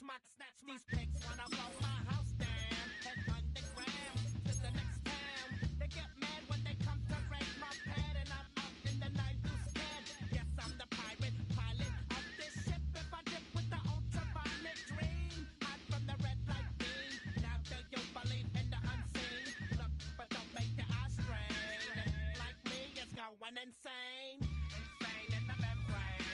snatch these pigs wanna blow my house down. Head underground to the next town. They get mad when they come to raid my pad, and I'm up in the night who's scared. Yes, I'm the pirate pilot of this ship. If I dip with the ultraviolet dream, hide from the red light beam. Now do you believe in the unseen? Look, but don't make your eyes strain. Like me, it's going insane. Insane in the membrane.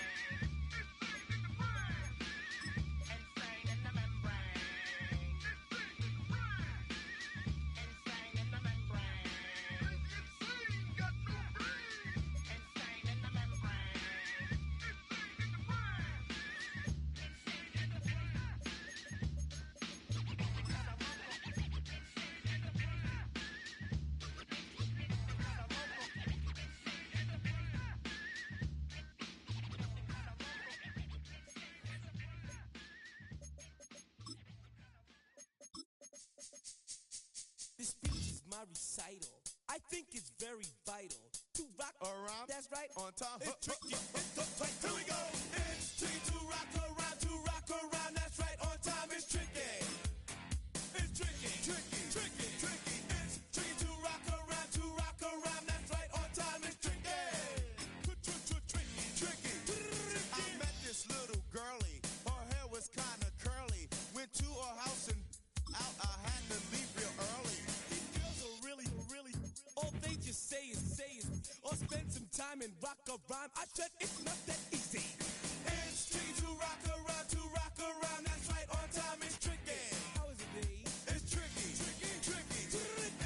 My recital, I think it's very vital to rock around. That's right, on time. It's tricky. Here we go. It's tricky to rock around. That's right, on time. It's tricky. It's tricky. It's tricky to rock around. That's right, on time. It's tricky. Tricky. I met this little girlie. Her hair was kinda curly. Went to her house and out. I had to leave real early. Really, all they just say is, or spend some time and rock a rhyme. I said it's not that easy. It's tricky to rock around. That's right, on time. It's tricky. How is it, B? It's tricky.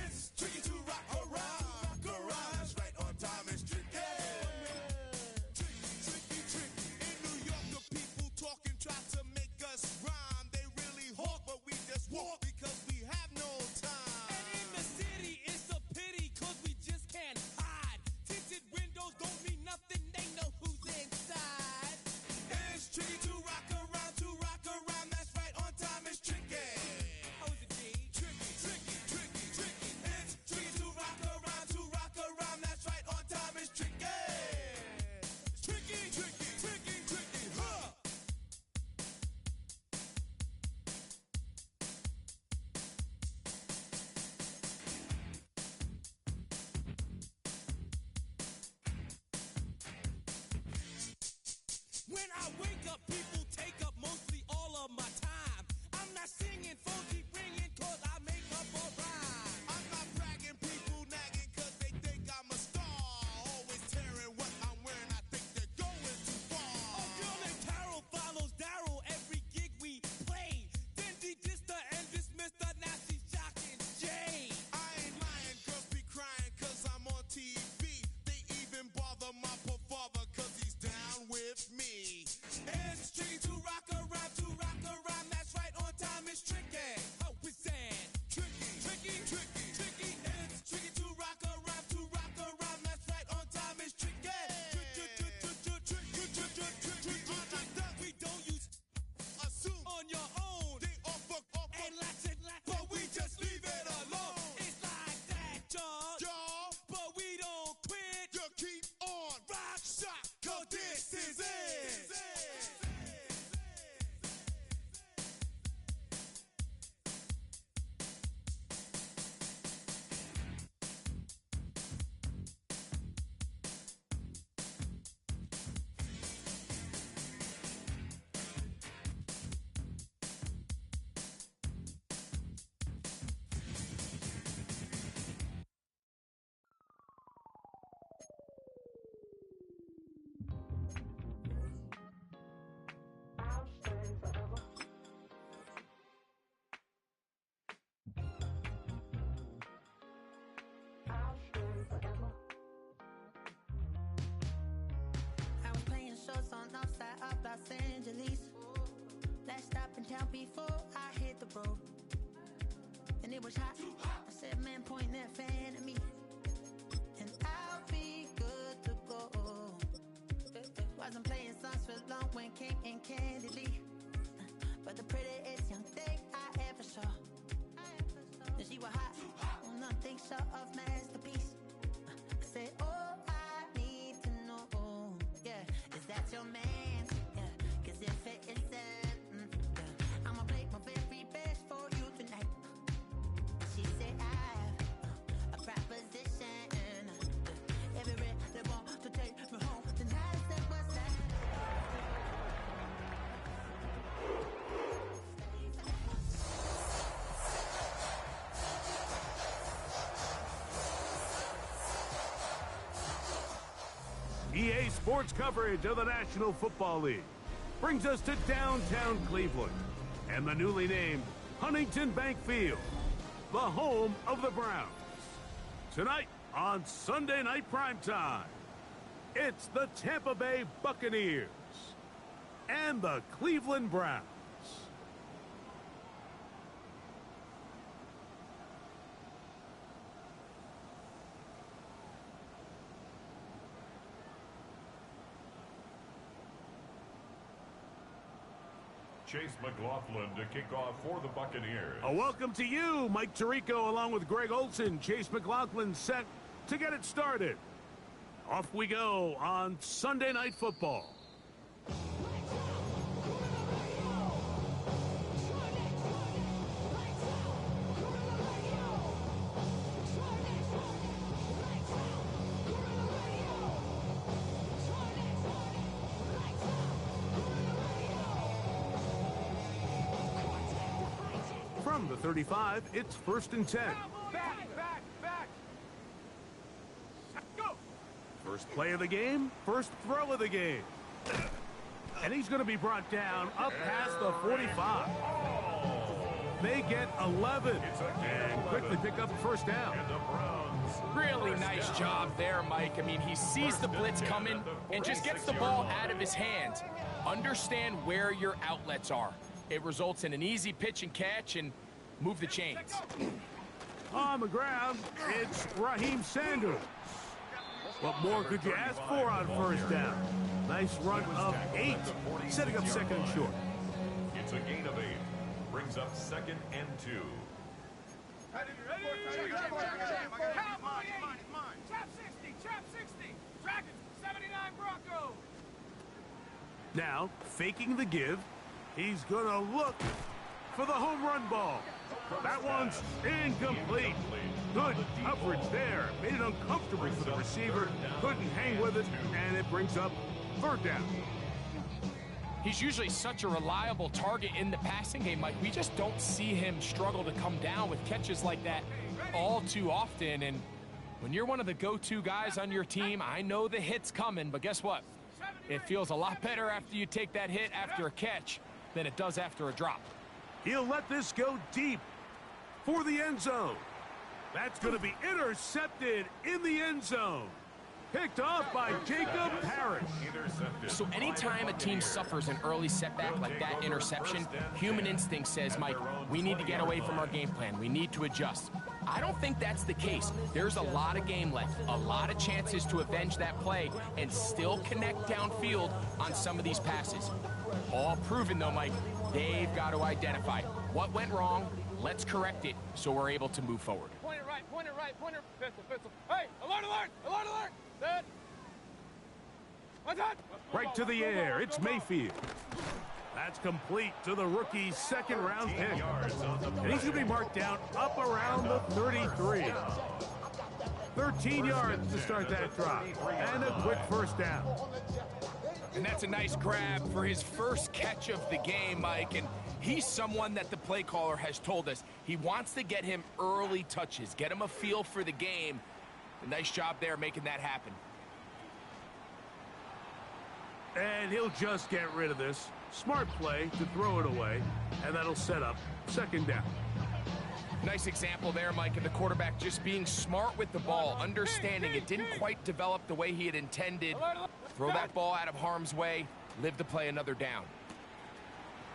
It's tricky to rock around. That's right, on time. It's tricky. Tricky. In New York, the people talking try to make us rhyme. They really hawk, but we just walk because we have no time. Can't hide. Tinted windows don't mean nothing. They know who's inside. It's tricky to rock around. That's right, on time. It's tricky. How is it, D? Tricky. It's tricky to rock around. That's right, on time. It's tricky. Tricky. Huh. When I wake up, people take up mostly all of my time. I'm not singing, phone keep ringing, cause I make up a rhyme. I'm not bragging, people nagging, cause they think I'm a star. Always tearing what I'm wearing, I think they're going too far. A girl named Carol follows Daryl every gig we play. Then she dissed her and dismissed her, now she's jocking Jay. I ain't lying, girls be crying, cause I'm on TV. They even bother my poor father, cause he's down with me. It's tricky to rock around. That's right, on time. It's tricky. How is that? Tricky. It's tricky to rock around. That's right, on time. It's tricky. We don't use assume on your own. They offer and lots, but we just leave it alone. It's like that, y'all. But we don't quit. You keep on rock shot, cause this is it. Los Angeles. Last stop in town before I hit the road. And it was hot. I said, man, point that fan at me, and I'll be good to go. Wasn't playing songs for long when came in candidly, but the prettiest young thing I ever saw. And she was hot. Well, nothing short of masterpiece. I said, oh, I need to know, yeah, is that your man? Yeah, cause if it isn't, yeah, I'ma EA Sports coverage of the National Football League brings us to downtown Cleveland and the newly named Huntington Bank Field, the home of the Browns. Tonight on Sunday Night Primetime, it's the Tampa Bay Buccaneers and the Cleveland Browns. Chase McLaughlin to kick off for the Buccaneers. A welcome to you, Mike Tirico, along with Greg Olson. Chase McLaughlin set to get it started. Off we go on Sunday Night Football. From the 35, it's 1st and 10. Back. Go. First play of the game, first throw of the game. And he's going to be brought down up past the 45. They get 11 and quickly pick up a first down. Really nice job there, Mike. I mean, he sees the blitz coming and just gets the ball out of his hands. Understand where your outlets are. It results in an easy pitch and catch and move the chains. On the ground, it's Raheem Sanders. What more could you ask for on first down? Nice run of 8, setting up second and short. It's a gain of 8. Brings up 2nd and 2. Chap 60. Dragons, 79 Broncos. Now, faking the give, he's going to look for the home run ball. That one's incomplete. Good coverage there. Made it uncomfortable for the receiver. Couldn't hang with it, and it brings up 3rd down. He's usually such a reliable target in the passing game, Mike. We just don't see him struggle to come down with catches like that all too often. And when you're one of the go-to guys on your team, I know the hit's coming, but guess what? It feels a lot better after you take that hit after a catch than it does after a drop. He'll let this go deep for the end zone. That's going to be intercepted in the end zone. Picked off by Jacob Parrish. So anytime a team suffers an early setback like that interception, human instinct says, Mike, we need to get away from our game plan. We need to adjust. I don't think that's the case. There's a lot of game left, a lot of chances to avenge that play and still connect downfield on some of these passes. All proven, though, Mike, they've got to identify what went wrong. Let's correct it so we're able to move forward. Point it right. Pistol. Hey, alert. Set. What's that? Right to the air. It's Mayfield. That's complete to the rookie's 2nd-round pick. And he's going to be marked down up around the 33. 13 yards to start that drop. And a quick first down. And that's a nice grab for his first catch of the game, Mike. And he's someone that the play caller has told us he wants to get him early touches, get him a feel for the game. A nice job there making that happen. And he'll just get rid of this. Smart play to throw it away, and that'll set up 2nd down. Nice example there, Mike, of the quarterback just being smart with the ball, understanding it didn't quite develop the way he had intended. Throw that ball out of harm's way, live to play another down.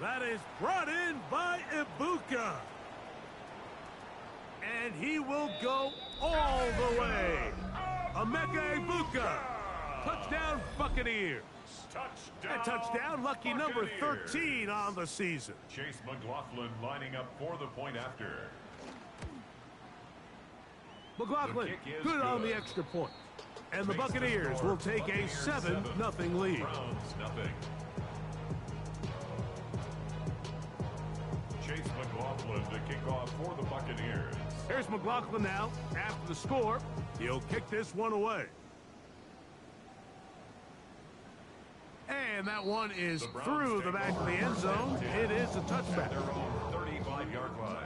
That is brought in by Ibuka. And he will go all the way. Emeka Ibuka. Touchdown, Buccaneers. A touchdown, lucky number 13 on the season. Chase McLaughlin lining up for the point after. McLaughlin, good on the extra point. And the Buccaneers will take a 7-0 lead. Browns, nothing. Chase McLaughlin to kick off for the Buccaneers. Here's McLaughlin now. After the score, he'll kick this one away. And that one is through the back of the end zone. It is a touchback. Their own 35-yard line.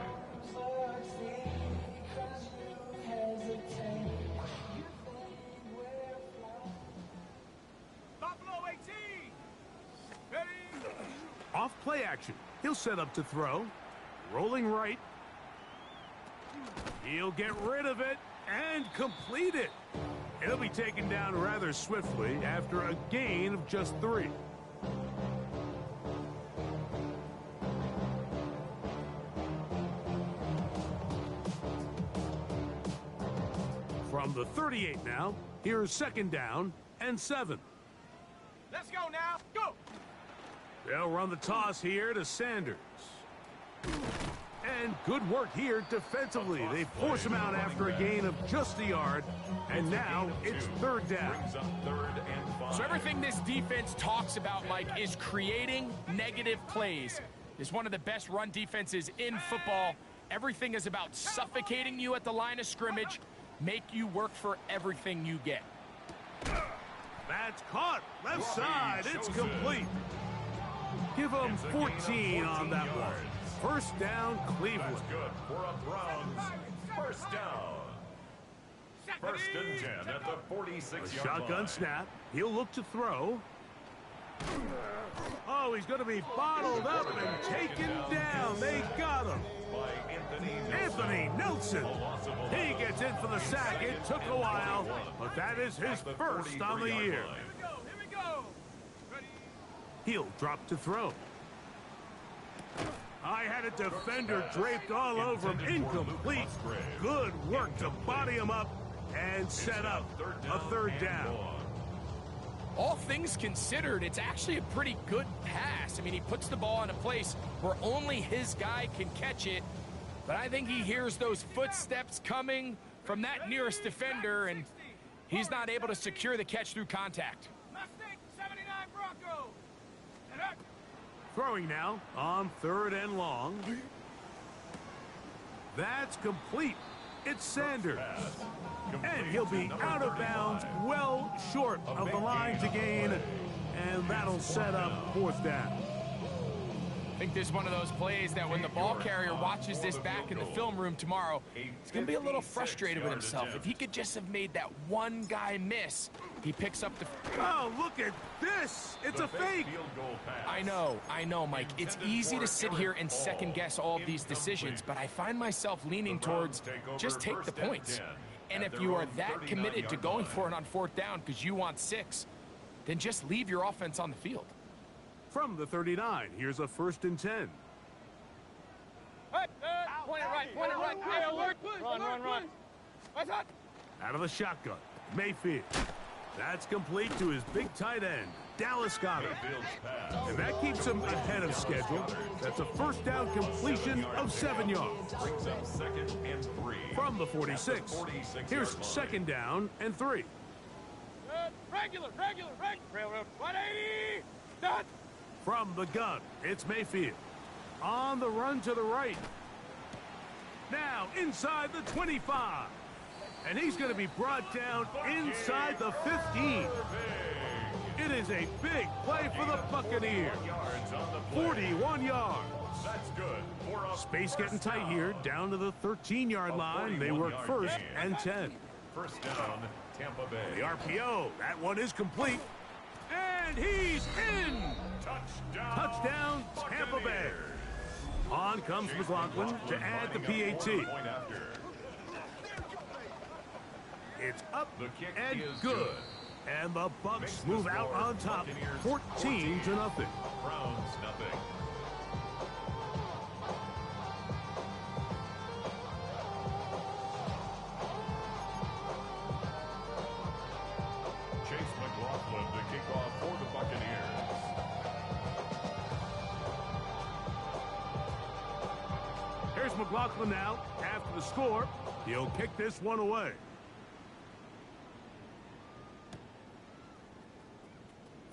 Play action. He'll set up to throw. Rolling right. He'll get rid of it and complete it. It'll be taken down rather swiftly after a gain of just 3. From the 38 now, here's 2nd down and 7. Let's go now. Go. They'll run the toss here to Sanders. And good work here defensively. They force him out after a gain of just a yard. And now it's 3rd down. So everything this defense talks about, Mike, is creating negative plays. It's one of the best run defenses in football. Everything is about suffocating you at the line of scrimmage, make you work for everything you get. That's caught. Left side. It's complete. Give them 14 on that one. 1st down, Cleveland. That's good for a Browns 1st down. 1st and 10 at the 46-yard line. Shotgun snap. He'll look to throw. Oh, he's going to be bottled up and taken down. They got him. Anthony Nelson. He gets in for the sack. It took a while, but that is his 1st on the year. Here we go. He'll drop to throw. I had a defender draped all over him. Incomplete. Good work to body him up and set up a 3rd down. All things considered, it's actually a pretty good pass. I mean, he puts the ball in a place where only his guy can catch it. But I think he hears those footsteps coming from that nearest defender, and he's not able to secure the catch through contact. Mustang 79 Bronco. Throwing now on 3rd and long. That's complete. It's Sanders. And he'll be out of bounds, well short of the line to gain. And that'll set up 4th down. I think this is one of those plays that when the ball carrier watches this back in the film room tomorrow, he's going to be a little frustrated with himself. If he could just have made that one guy miss, he picks up the... Oh, look at this. It's a fake. I know, Mike. It's easy to sit here and second-guess all of these decisions, but I find myself leaning towards just take the points. And if you are that committed to going for it on 4th down because you want 6, then just leave your offense on the field. From the 39, here's a 1st and 10. Point it right. Hey, alert. Run. What's up? Out of the shotgun, Mayfield. That's complete to his big tight end, Dallas Goedert. And that keeps him ahead of schedule. That's a 1st down completion of 7 yards. Brings up 2nd and 3. From the 46, here's 2nd down and 3. Regular. Railroad. 180. Done. From the gun, it's Mayfield. On the run to the right. Now inside the 25. And he's going to be brought down inside the 15. It is a big play for the Buccaneers. 41 yards. That's good. Space getting tight here, down to the 13-yard line. They work 1st and 10. 1st down, Tampa Bay. The RPO, that one is complete. And he's in! Touchdown, Tampa Bay. On comes McLaughlin to add the PAT. It's up and good. And the Bucs move out on top, 14-0. Browns, nothing. Chase McLaughlin to kick off for the Buccaneers. Here's McLaughlin now. After the score, he'll kick this one away.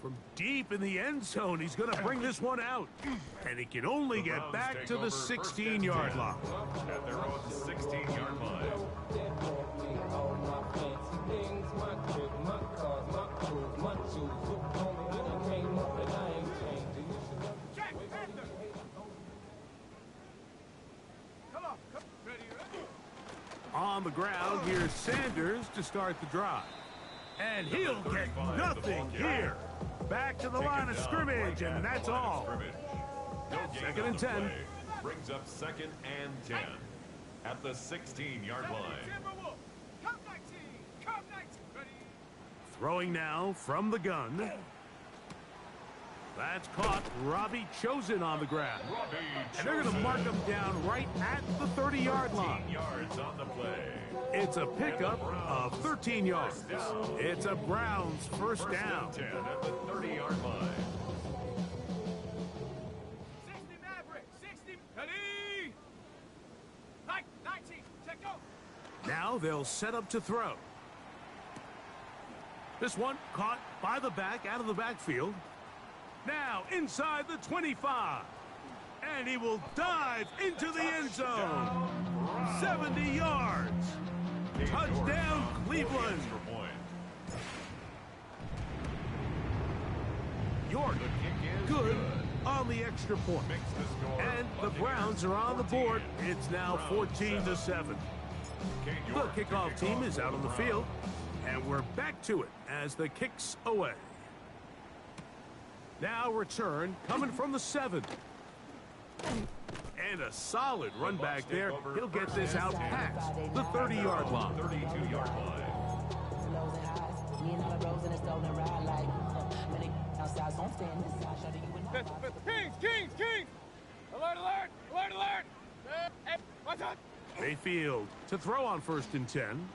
From deep in the end zone, he's going to bring this one out. And he can only get back to the 16-yard line. At their own 16-yard line. On the ground, here's Sanders to start the drive. And he'll get nothing here. Back to the line of scrimmage, and that's all. No gain Second on and the 10. play. Brings up second and 10 at the 16-yard line. Throwing now from the gun. That's caught. Robbie Chosen on the ground. And they're going to mark him down right at the 30-yard line. 13 yards on the play. It's a pickup of 13 yards. It's a Browns first down. 10 at the 30-yard line. 60 Maverick, 60, ready? 19, check go. Now they'll set up to throw. This one caught by the back out of the backfield. Now inside the 25. And he will dive into the end zone. 70 yards. Touchdown, Cleveland. York good on the extra point. And the Browns are on the board. It's now 14-7. The kickoff team is out on the field. And we're back to it as the kick's away. Now return coming from the 7. And a solid run back there. He'll get this out past the 30-yard line. 32-yard line. Kings! Alert! Hey, what's up? Mayfield to throw on first and 10.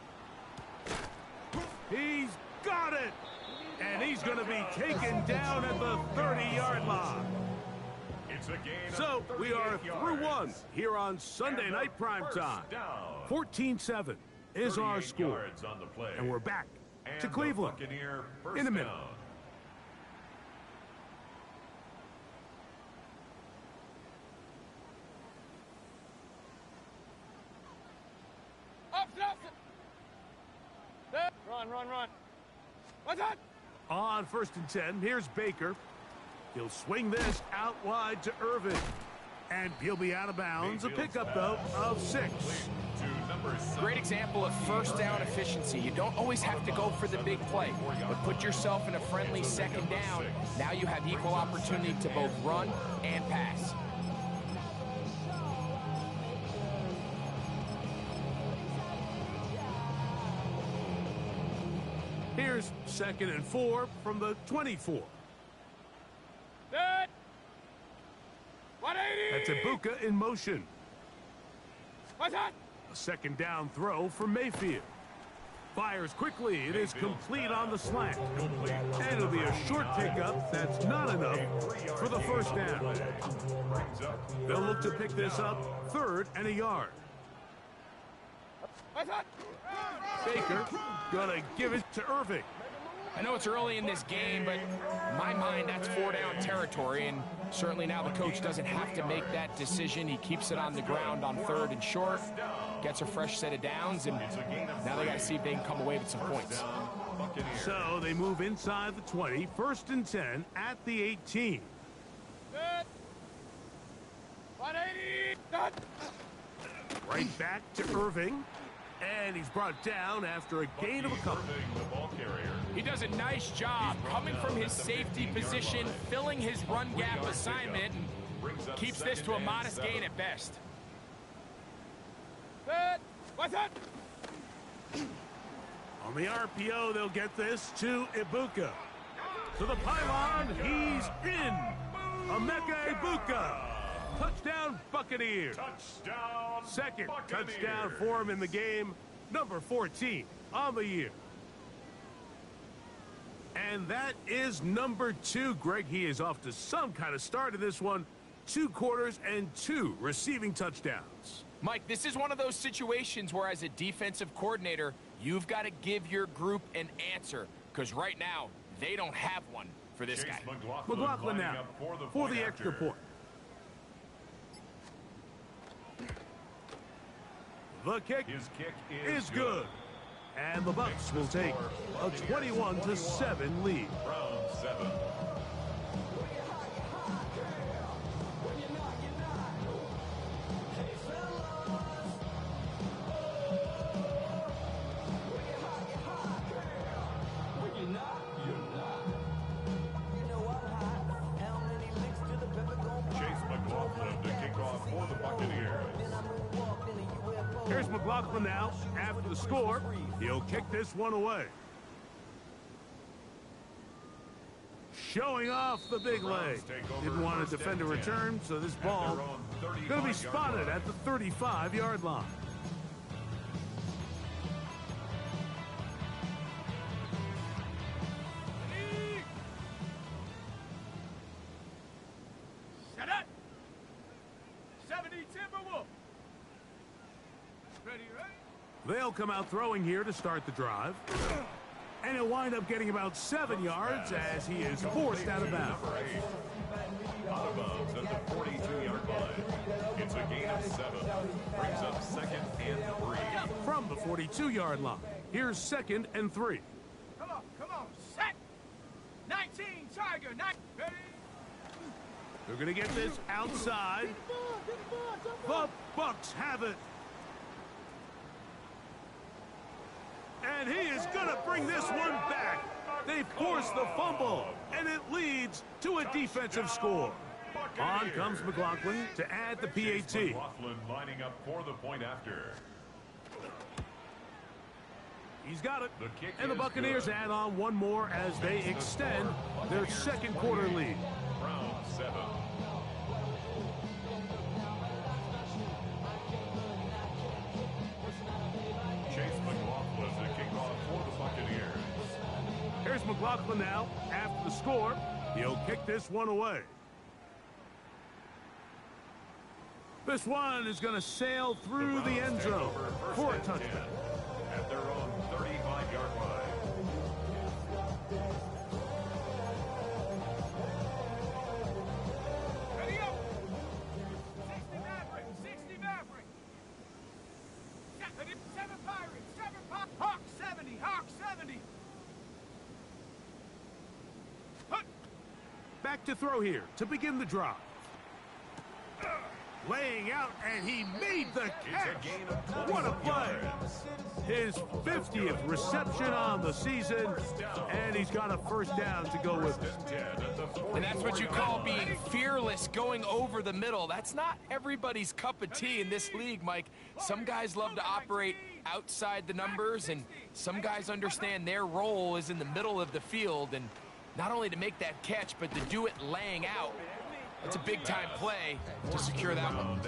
He's got it! And he's going to be taken down at the 30-yard line. It's a gain So of we are 38 through yards. one here on Sunday And night the prime first time. down. 14-7 is our 38 score. yards on the play. And we're back And to the Cleveland Buccaneer first in a minute. down. Run. What's up? On first and 10, here's Baker. He'll swing this out wide to Irvin. And he'll be out of bounds. A pickup, though, of 6. To number 7. Great example of first down efficiency. You don't always have to go for the big play, but put yourself in a friendly second down. Now you have equal opportunity to both run and pass. Here's second and 4 from the 24. Dead. 180. That's Ibuka in motion. What's up? A second down throw for Mayfield. Fires quickly. It is complete on the slant. And it'll be a short pickup. That's not enough for the first down. They'll look to pick this up 3rd and a yard. What's up? Baker gonna give it to Irving. I know it's early in this game, but in my mind, that's 4-down territory, and certainly now the coach doesn't have to make that decision. He keeps it on the ground on 3rd and short, gets a fresh set of downs, and now they got to see if they can come away with some points. So they move inside the 20, 1st and 10 at the 18. Dead. 180. Dead. Right back to Irving. And he's brought down after a gain of a couple. The ball carrier. He does a nice job coming from his safety position, filling his run gap assignment, and keeps this to a modest gain at best. Dead. What's up? On the RPO, they'll get this to Ibuka. To the pylon, he's in. Emeka Ibuka. Touchdown, Buccaneers. Touchdown. Second Buccaneers. touchdown for him in the game. Number 14 on the year. And that is number 2. Greg, he is off to some kind of start in this one. 2 quarters and 2 receiving touchdowns. Mike, this is one of those situations where as a defensive coordinator, you've got to give your group an answer, because right now, they don't have one for this Chase guy. McLaughlin lining now up for the point extra after. point. The kick His kick is good. And the Bucs will take a 21-7 lead. Round 7. Chase McLaughlin now, after the score. He'll kick this one away. Showing off the big leg. Didn't want to defend a return, so this ball going to be spotted at the 35-yard line. Set up. 70 Timberwolf. Ready, right? They'll come out throwing here to start the drive. And he'll wind up getting about 7 yards as he is forced out of bounds. Out of bounds at the 42-yard line. It's a gain of 7. Brings up 2nd and 3. From the 42-yard line, here's 2nd and 3. Come on, set. 19, Tiger, 9. Ready? They're going to get this outside. The Bucks have it. And he is going to bring this one back. They force the fumble, and it leads to a defensive score. On comes McLaughlin to add the PAT. McLaughlin lining up for the point after. He's got it. The kick And the is Buccaneers good. add on one more as they extend their second quarter lead. Round 7. Chase McLaughlin to kick off for the Buccaneers. Here's McLaughlin now. After the score, he'll kick this one away. This one is going to sail through the end zone for a touchdown. At their own 35-yard line. Ready up. 60 Maverick, 60 Maverick. 7 Pirates, 7 Pirates. Hawk 70, Hawk 70. Back to throw here to begin the drive. Laying out, and he made the catch. It's a gain of 20 What a play. yards. His 50th reception on the season, and he's got a first down to go with it. And that's what you call being fearless, going over the middle. That's not everybody's cup of tea in this league, Mike. Some guys love to operate outside the numbers, and some guys understand their role is in the middle of the field, and not only to make that catch, but to do it laying out. It's a big-time play to secure that one.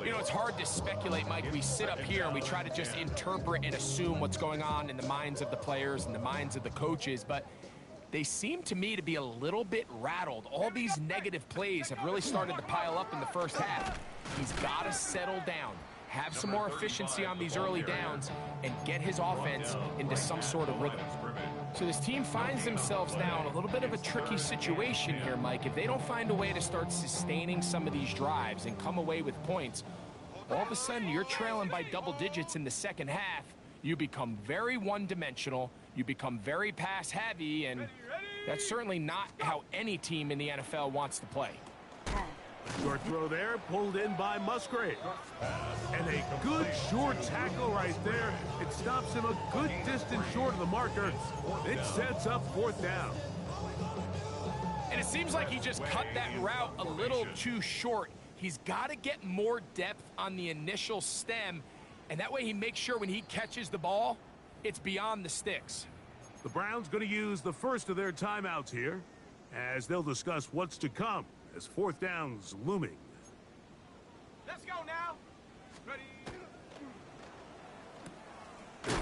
You know, it's hard to speculate, Mike. We sit up here and we try to just interpret and assume what's going on in the minds of the players and the minds of the coaches, but they seem to me to be a little bit rattled. All these negative plays have really started to pile up in the first half. He's got to settle down, have some more efficiency on these early downs, and get his offense into some sort of rhythm. So this team finds themselves now in a little bit of a tricky situation here, Mike. If they don't find a way to start sustaining some of these drives and come away with points, all of a sudden you're trailing by double digits in the second half. You become very one-dimensional, you become very pass-heavy, and that's certainly not how any team in the NFL wants to play. Short throw there, pulled in by Musgrave. And a good short tackle right there. It stops him a good distance short of the marker. It sets up fourth down. And it seems like he just cut that route a little too short. He's got to get more depth on the initial stem, and that way he makes sure when he catches the ball, it's beyond the sticks. The Browns going to use the first of their timeouts here as they'll discuss what's to come as fourth down's looming. Let's go now. Ready?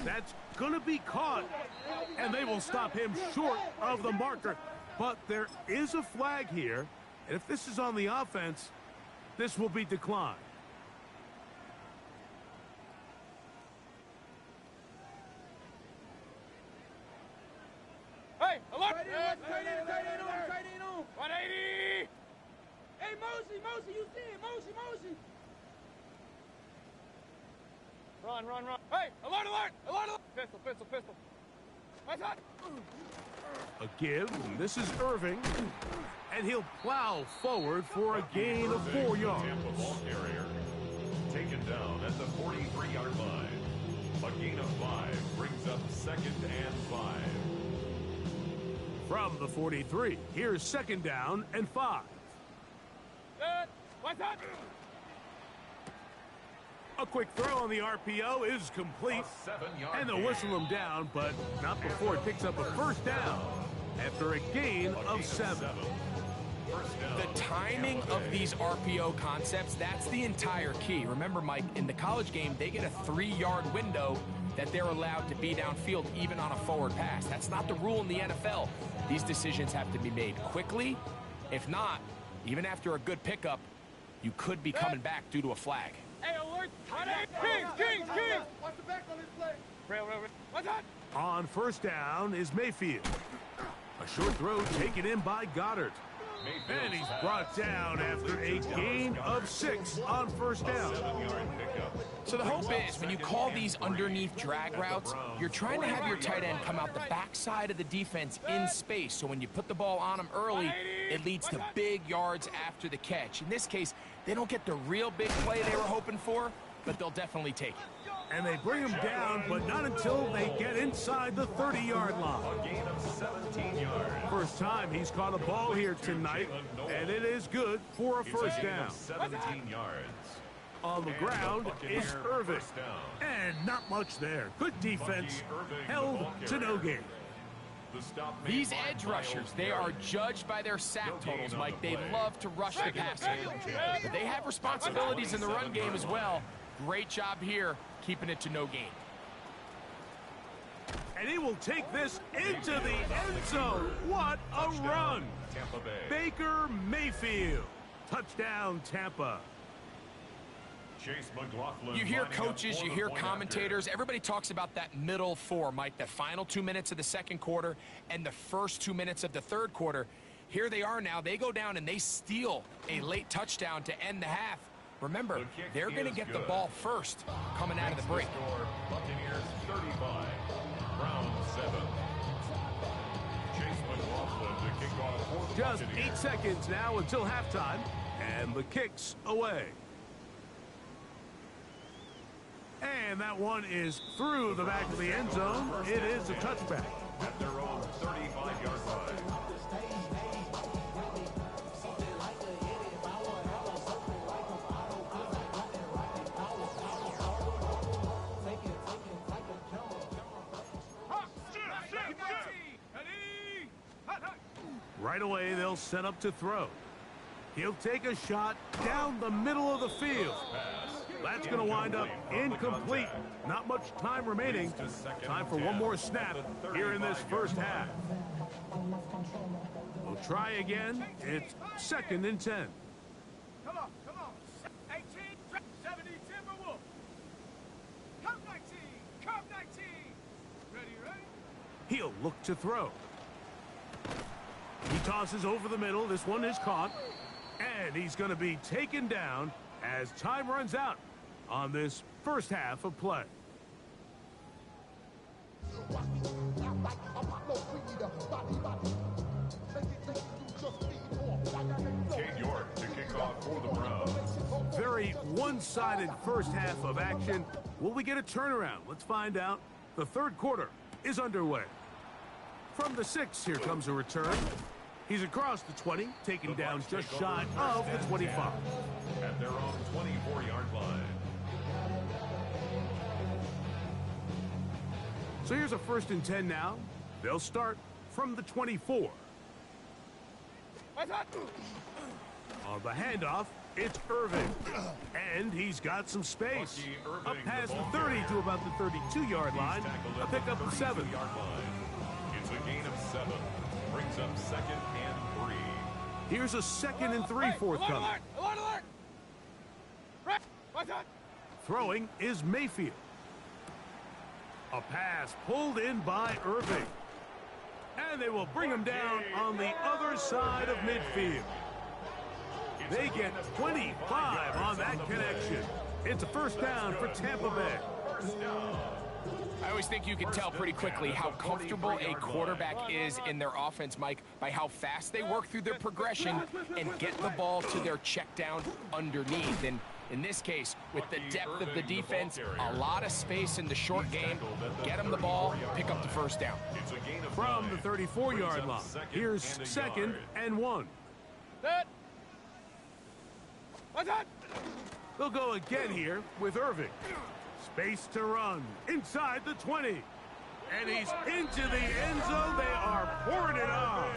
That's going to be caught, and they will stop him short of the marker. But there is a flag here, and if this is on the offense, this will be declined. Hey, alert! Straight in on. 180! Hey, Mosey, you see it. Mosey. Run. Hey, alert! Pistol. What's up? A give, and this is Irving, and he'll plow forward for a gain of 4 yards. Tampa ball carrier taken down at the 43-yard line. A gain of 5 brings up 2nd and 5. From the 43, here's 2nd down and 5. What's up? A quick throw on the RPO is complete. A 7-yard And they'll gain. whistle him down, but not before it picks up a first down after a gain of 7. First down. The timing of these RPO concepts, that's the entire key. Remember, Mike, in the college game, they get a 3-yard window that they're allowed to be downfield even on a forward pass. That's not the rule in the NFL. These decisions have to be made quickly. If not, even after a good pickup, you could be coming back due to a flag. Hey, alert! Kings! Watch the back on this play. Rail. What's that? On first down is Mayfield. A short throw taken in by Goddard. Mayfield's And he's pass. brought down after a gain of 6 on first down. 7-yard pickup. So the hope is when you call these underneath drag routes, you're trying to have your tight end come out the backside of the defense in space. So when you put the ball on him early, it leads to big yards after the catch. In this case, they don't get the real big play they were hoping for, but they'll definitely take it. And they bring him down, but not until they get inside the 30-yard line. A gain of 17 yards. First time he's caught a ball here tonight, and it is good for a It's first gain down. of 17 yards. On the ground is Irving. First down. And not much there. Good defense, held to no gain. The stop made These by edge Miles rushers, they Garrett. are judged by their sack totals, Mike. They love to rush the passer. But they have responsibilities in the run game as well. Great job here, keeping it to no gain. And he will take this into the end zone. What a run! Tampa Bay. Baker Mayfield. Touchdown, Tampa. Chase McLaughlin. You hear lining up coaches, for you the hear point commentators. after. Everybody talks about that middle four, Mike, the final 2 minutes of the second quarter and the first 2 minutes of the third quarter. Here they are now. They go down and they steal a late touchdown to end the half. Remember, The kick they're going to is get the good. ball first coming out of the break. Score, Buccaneers 35, Browns 7. Chase McLaughlin to kick off for the Just Buccaneers. 8 seconds now until halftime. And the kick's away. And that one is through the back of the end zone. It is a touchback. At their own 35-yard line. Right away, they'll set up to throw. He'll take a shot down the middle of the field. That's going to wind up incomplete. Not much time remaining. Time for one more snap here in this first half. We'll try again. It's 2nd and 10. Come on. 18, 70, Timberwolf. Come 19. Ready? He'll look to throw. He tosses over the middle. This one is caught. And he's going to be taken down as time runs out on this first half of play. Cade York to kick off for the Browns. Very one-sided first half of action. Will we get a turnaround? Let's find out. The third quarter is underway. From the 6, here comes a return. He's across the 20, taken down just shy of the 25. At their own 24-yard line. So here's a 1st and 10 now. They'll start from the 24. On the handoff, it's Irving. And he's got some space. Up past the 30 to about the 32-yard line. A pickup of 7. Yard line. It's a gain of 7. Brings up 2nd and 3. Here's a 2nd and 3 forthcoming. Alert! What's that? Throwing is Mayfield. A pass pulled in by Irving. And they will bring him down on the other side of midfield. They get 25 on that connection. It's a first down for Tampa Bay. I always think you can tell pretty quickly how comfortable a quarterback is in their offense, Mike, by how fast they work through their progression and get the ball to their check down underneath. And in this case, with the depth of the defense, a lot of space in the short game, get them the ball, pick up the first down. It's a gain of From 9. the 34-yard line, here's 2nd and 1. That. What's that? They'll go again here with Irving. Space to run inside the 20. And he's into the end zone. They are pouring it on.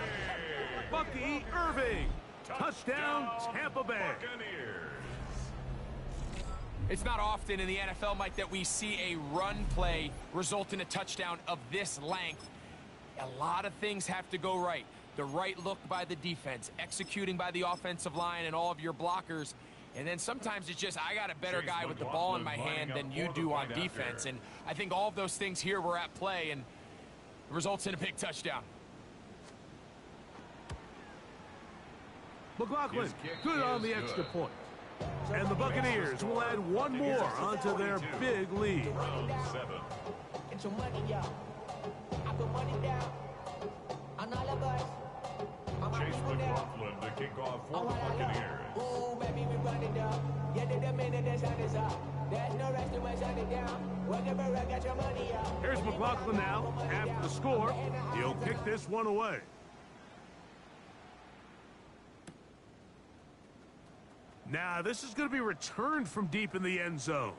Bucky Irving. Touchdown, Tampa Bay. It's not often in the NFL, Mike, that we see a run play result in a touchdown of this length. A lot of things have to go right. The right look by the defense, executing by the offensive line and all of your blockers. And then sometimes it's just, I got a better guy with the ball in my hand than you do on defense. And I think all of those things here were at play, and it results in a big touchdown. McLaughlin, good on the extra point. And the Buccaneers will add one more onto their big lead. Round 7. Get your money, y'all. I put money down on all of us. Chase McLaughlin to kick off for the Buccaneers. Ooh, baby, we run it down. Yeah, the minute the sun is up. There's no rest to my sun it down. Whatever, I got your money, y'all. Here's McLaughlin now. After the score, he'll kick this one away. Now, this is going to be returned from deep in the end zone.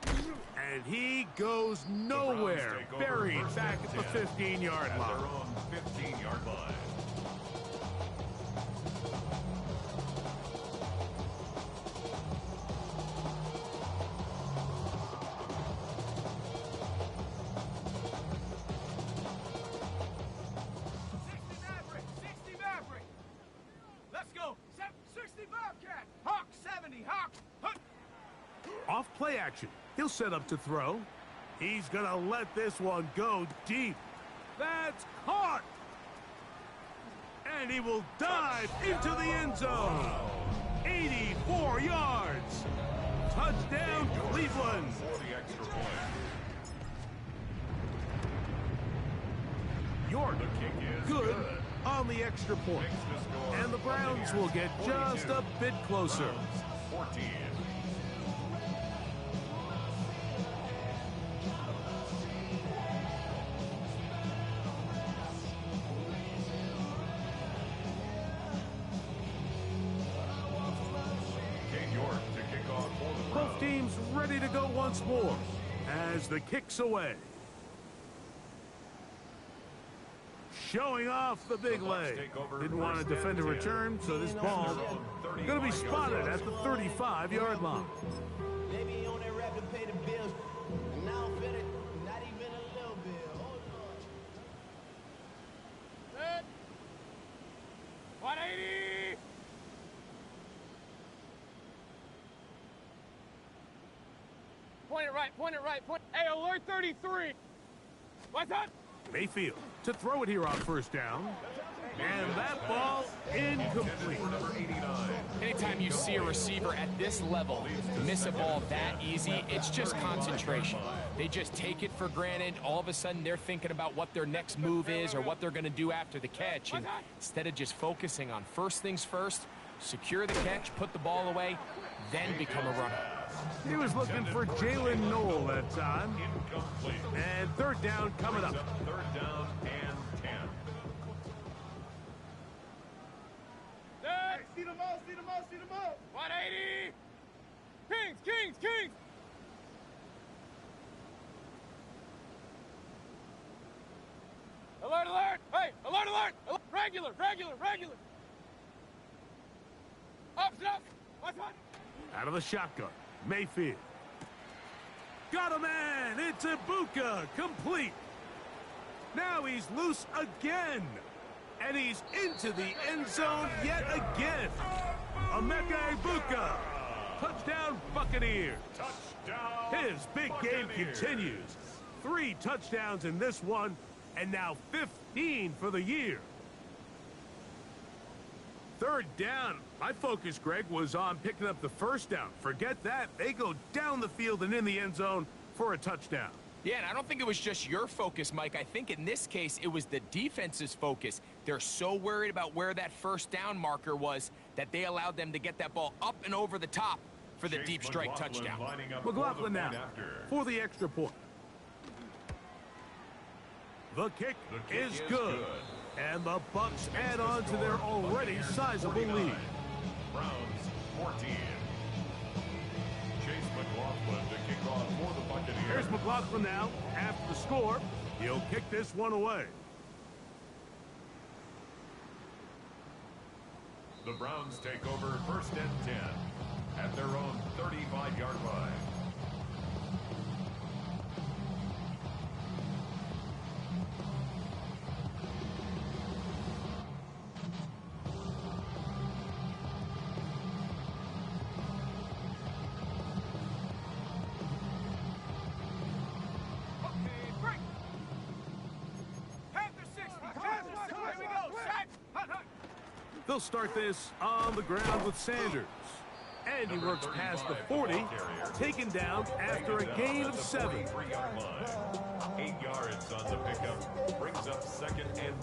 And he goes nowhere. Buried back at the 15-yard line. At their own 15-yard line. Off play action. He'll set up to throw. He's going to let this one go deep. That's caught. And he will dive into the end zone. 84 yards. Touchdown, Cleveland. For the extra point. York, The kick is good on the extra point. Makes the score. And the Browns will get just a bit closer. Browns 14. Both teams ready to go once more as the kick's away. Showing off the big leg. Didn't want to defend a return, so this ball going to be spotted at the 35-yard line. Maybe you only rap to pay the bills. And now I'm feeling not even a little bit. Hold on. 180! Point it right, point it right, point. Hey, alert 33. What's up? Mayfield to throw it here on first down. And that ball incomplete. Anytime you see a receiver at this level miss a ball that easy, it's just concentration. They just take it for granted. All of a sudden, they're thinking about what their next move is or what they're going to do after the catch. And instead of just focusing on first things first, secure the catch, put the ball away, then become a runner. He was looking for Jalen Noel that time. And third down coming up. Third down and 10. Hey, see them all, see them all, see them all. 180! Kings! Alert! Hey, alert! Regular! Up! What's on? Out of the shotgun, Mayfield. Got a man, it's Ibuka, complete. Now he's loose again. And he's into the end zone yet again. Emeka Ibuka. Touchdown, Buccaneers. Touchdown. His big game continues. 3 touchdowns in this one, and now 15 for the year. Third down. My focus, Greg, was on picking up the first down. Forget that. They go down the field and in the end zone for a touchdown. Yeah, and I don't think it was just your focus, Mike. I think in this case, it was the defense's focus. They're so worried about where that first down marker was that they allowed them to get that ball up and over the top for the deep strike touchdown. McLaughlin now for the extra point. The kick is good. And the Bucs add on to their already sizable lead. Browns 14. Chase McLaughlin to kick off for the Buccaneers. Here's McLaughlin now. After the score, he'll kick this one away. The Browns take over 1st and 10 at their own 35-yard line. They'll start this on the ground with Sanders. And he works past the 40, taken down after a gain of 7. 43-yard line. 8 yards on the pickup. Brings up 2nd and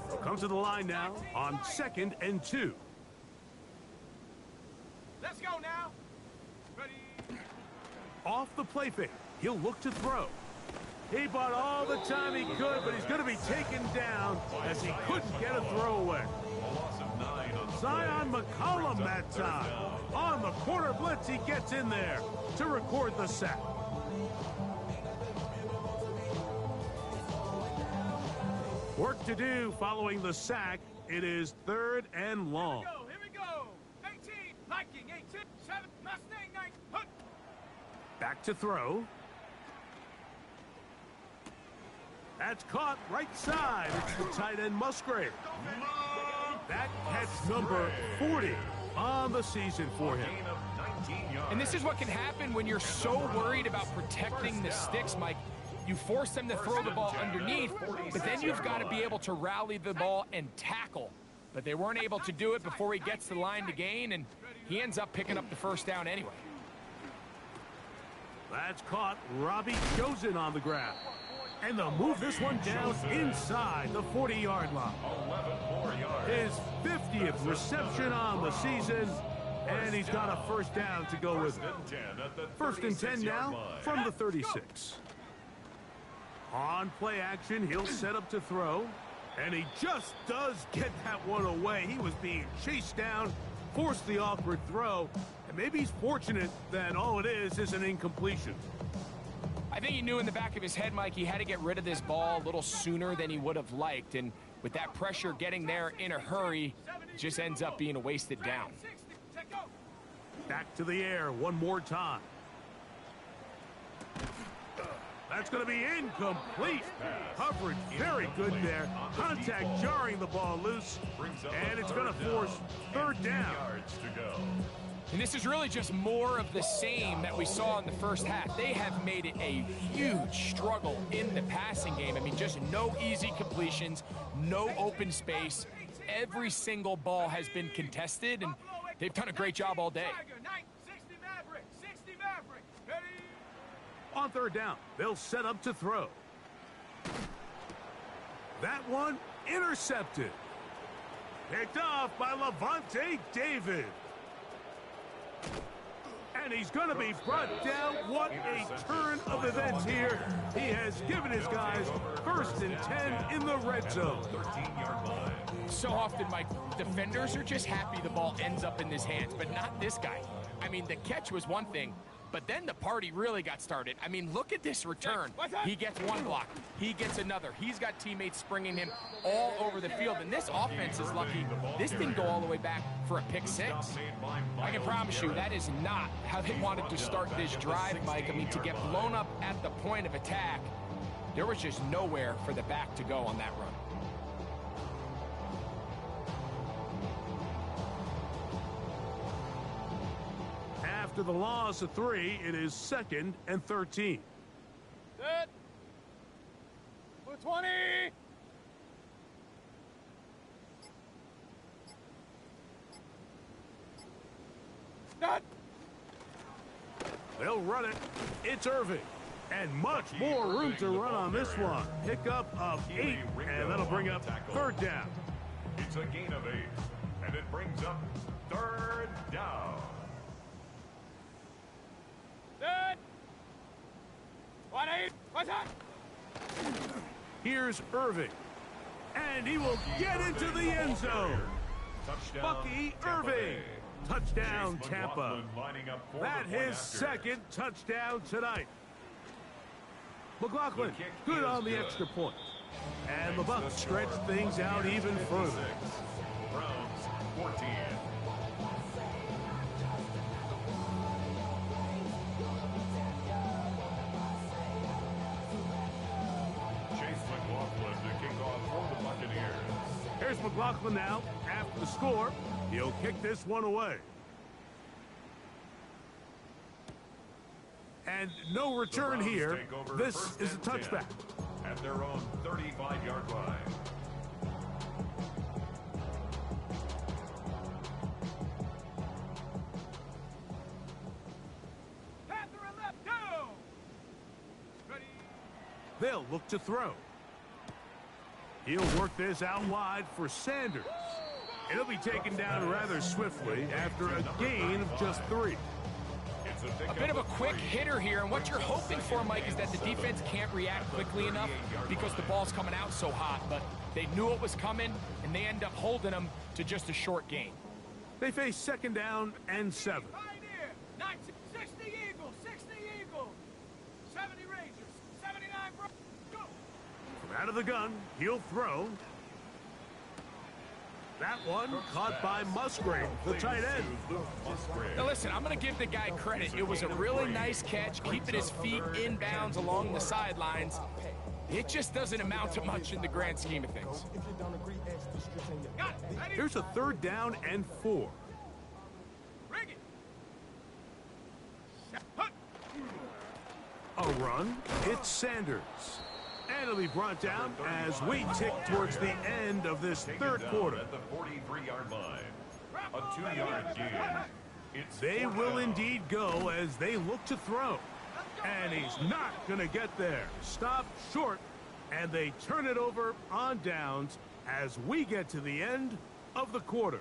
2. Comes to the line now on 2nd and 2. Let's go now. Ready? Off the play fake, he'll look to throw. He bought all the time he could, but he's going to be taken down as he couldn't get a throw away. A loss of 9 on the Zion play. McCollum Brings up that 3rd time. down. On the corner blitz, he gets in there to record the sack. Work to do following the sack. It is 3rd and long. Here we go. 18, Viking, 18, 7, Mustang, 9, hook. Back to throw. That's caught right side. It's the tight end Musgrave. That catch number 40 on the season for him. Gain of 19 yards. And this is what can happen when you're so worried about protecting the sticks, Mike. You force them to throw the ball underneath, but then you've got to be able to rally the ball and tackle. But they weren't able to do it before he gets the line to gain, and he ends up picking up the 1st down anyway. That's caught. Robbie Chosen on the ground. And they'll move this one down inside the 40-yard line. 11 more yards. His 50th reception on the season, and he's got a 1st down to go with it. 1st and 10 now from the 36. On play action, he'll set up to throw, and he just does get that one away. He was being chased down, forced the awkward throw, and maybe he's fortunate that all it is an incompletion. I think he knew in the back of his head, Mike, he had to get rid of this ball a little sooner than he would have liked. And with that pressure getting there in a hurry, it just ends up being a wasted down. Back to the air one more time. That's going to be incomplete. Coverage very good there. Contact jarring the ball loose. And it's going to force 3rd down. Yards to go. And this is really just more of the same that we saw in the 1st half. They have made it a huge struggle in the passing game. I mean, just no easy completions, no open space. Every single ball has been contested, and they've done a great job all day. 60 Maverick, 60 Maverick. Ready? On 3rd down, they'll set up to throw. That one intercepted. Picked off by Levante David. And he's going to be brought down. What a turn of events here. He has given his guys 1st and 10 in the red zone. 13-yard line. So often, Mike, defenders are just happy the ball ends up in his hands, but not this guy. I mean, the catch was one thing, but then the party really got started. I mean, look at this return. He gets one block. He gets another. He's got teammates springing him all over the field, and this offense is lucky this didn't go all the way back for a pick 6. I can promise you that is not how they wanted to start this drive, Mike. I mean, to get blown up at the point of attack, there was just nowhere for the back to go on that run. After the loss of 3, it is 2nd and 13. Set. For 20. Set. They'll run it. It's Irving. And much more room to run on this one. Pickup of 8, and that'll bring up 3rd down. It's a gain of 8, and it brings up 3rd down. Set. 20. What's that? Here's Irving. And he will get into the end zone. Bucky Irving. Touchdown, Tampa. That his second touchdown tonight. McLaughlin, good on the extra point. And the Bucs stretch things out even further. Browns 14. Chase McLaughlin to kick off for the Buccaneers. Here's McLaughlin now. After the score, he'll kick this one away. And no return here. This is a touchback. At their own 35-yard line. They'll look to throw. He'll work this out wide for Sanders. It'll be taken down rather swiftly after a gain of just 3. A bit of a quick hitter here, and what you're hoping for, Mike, is that the defense can't react quickly enough because the ball's coming out so hot, but they knew it was coming, and they end up holding them to just a short gain. They face 2nd down and 7. 60 Eagles, 60 Eagles, 70 Rangers, 79 go. From out of the gun, he'll throw. That one caught by Musgrave, the tight end. Now listen, I'm going to give the guy credit. It was a really nice catch, keeping his feet inbounds along the sidelines. It just doesn't amount to much in the grand scheme of things. Here's a 3rd down and 4. A run, it's Sanders. And it'll be brought down as we tick towards the end of this 3rd quarter. At the 43-yard line. A 2-yard gain. They will indeed go as they look to throw. And he's not going to get there. Stop short, and they turn it over on downs as we get to the end of the quarter.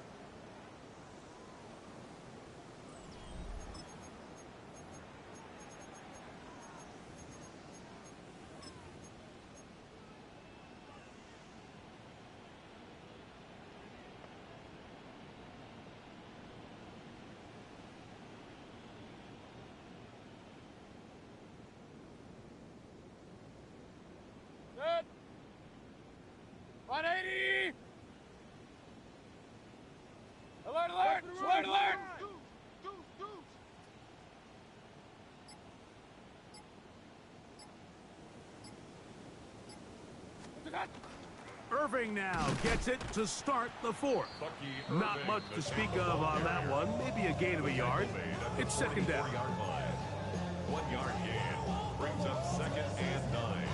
Good. 180. Alert, alert, alert, alert. Irving now gets it to start the 4th. Not much to speak of on that one. Maybe a gain of a yard. It's 2nd down. 1-yard gain brings up 2nd and 9.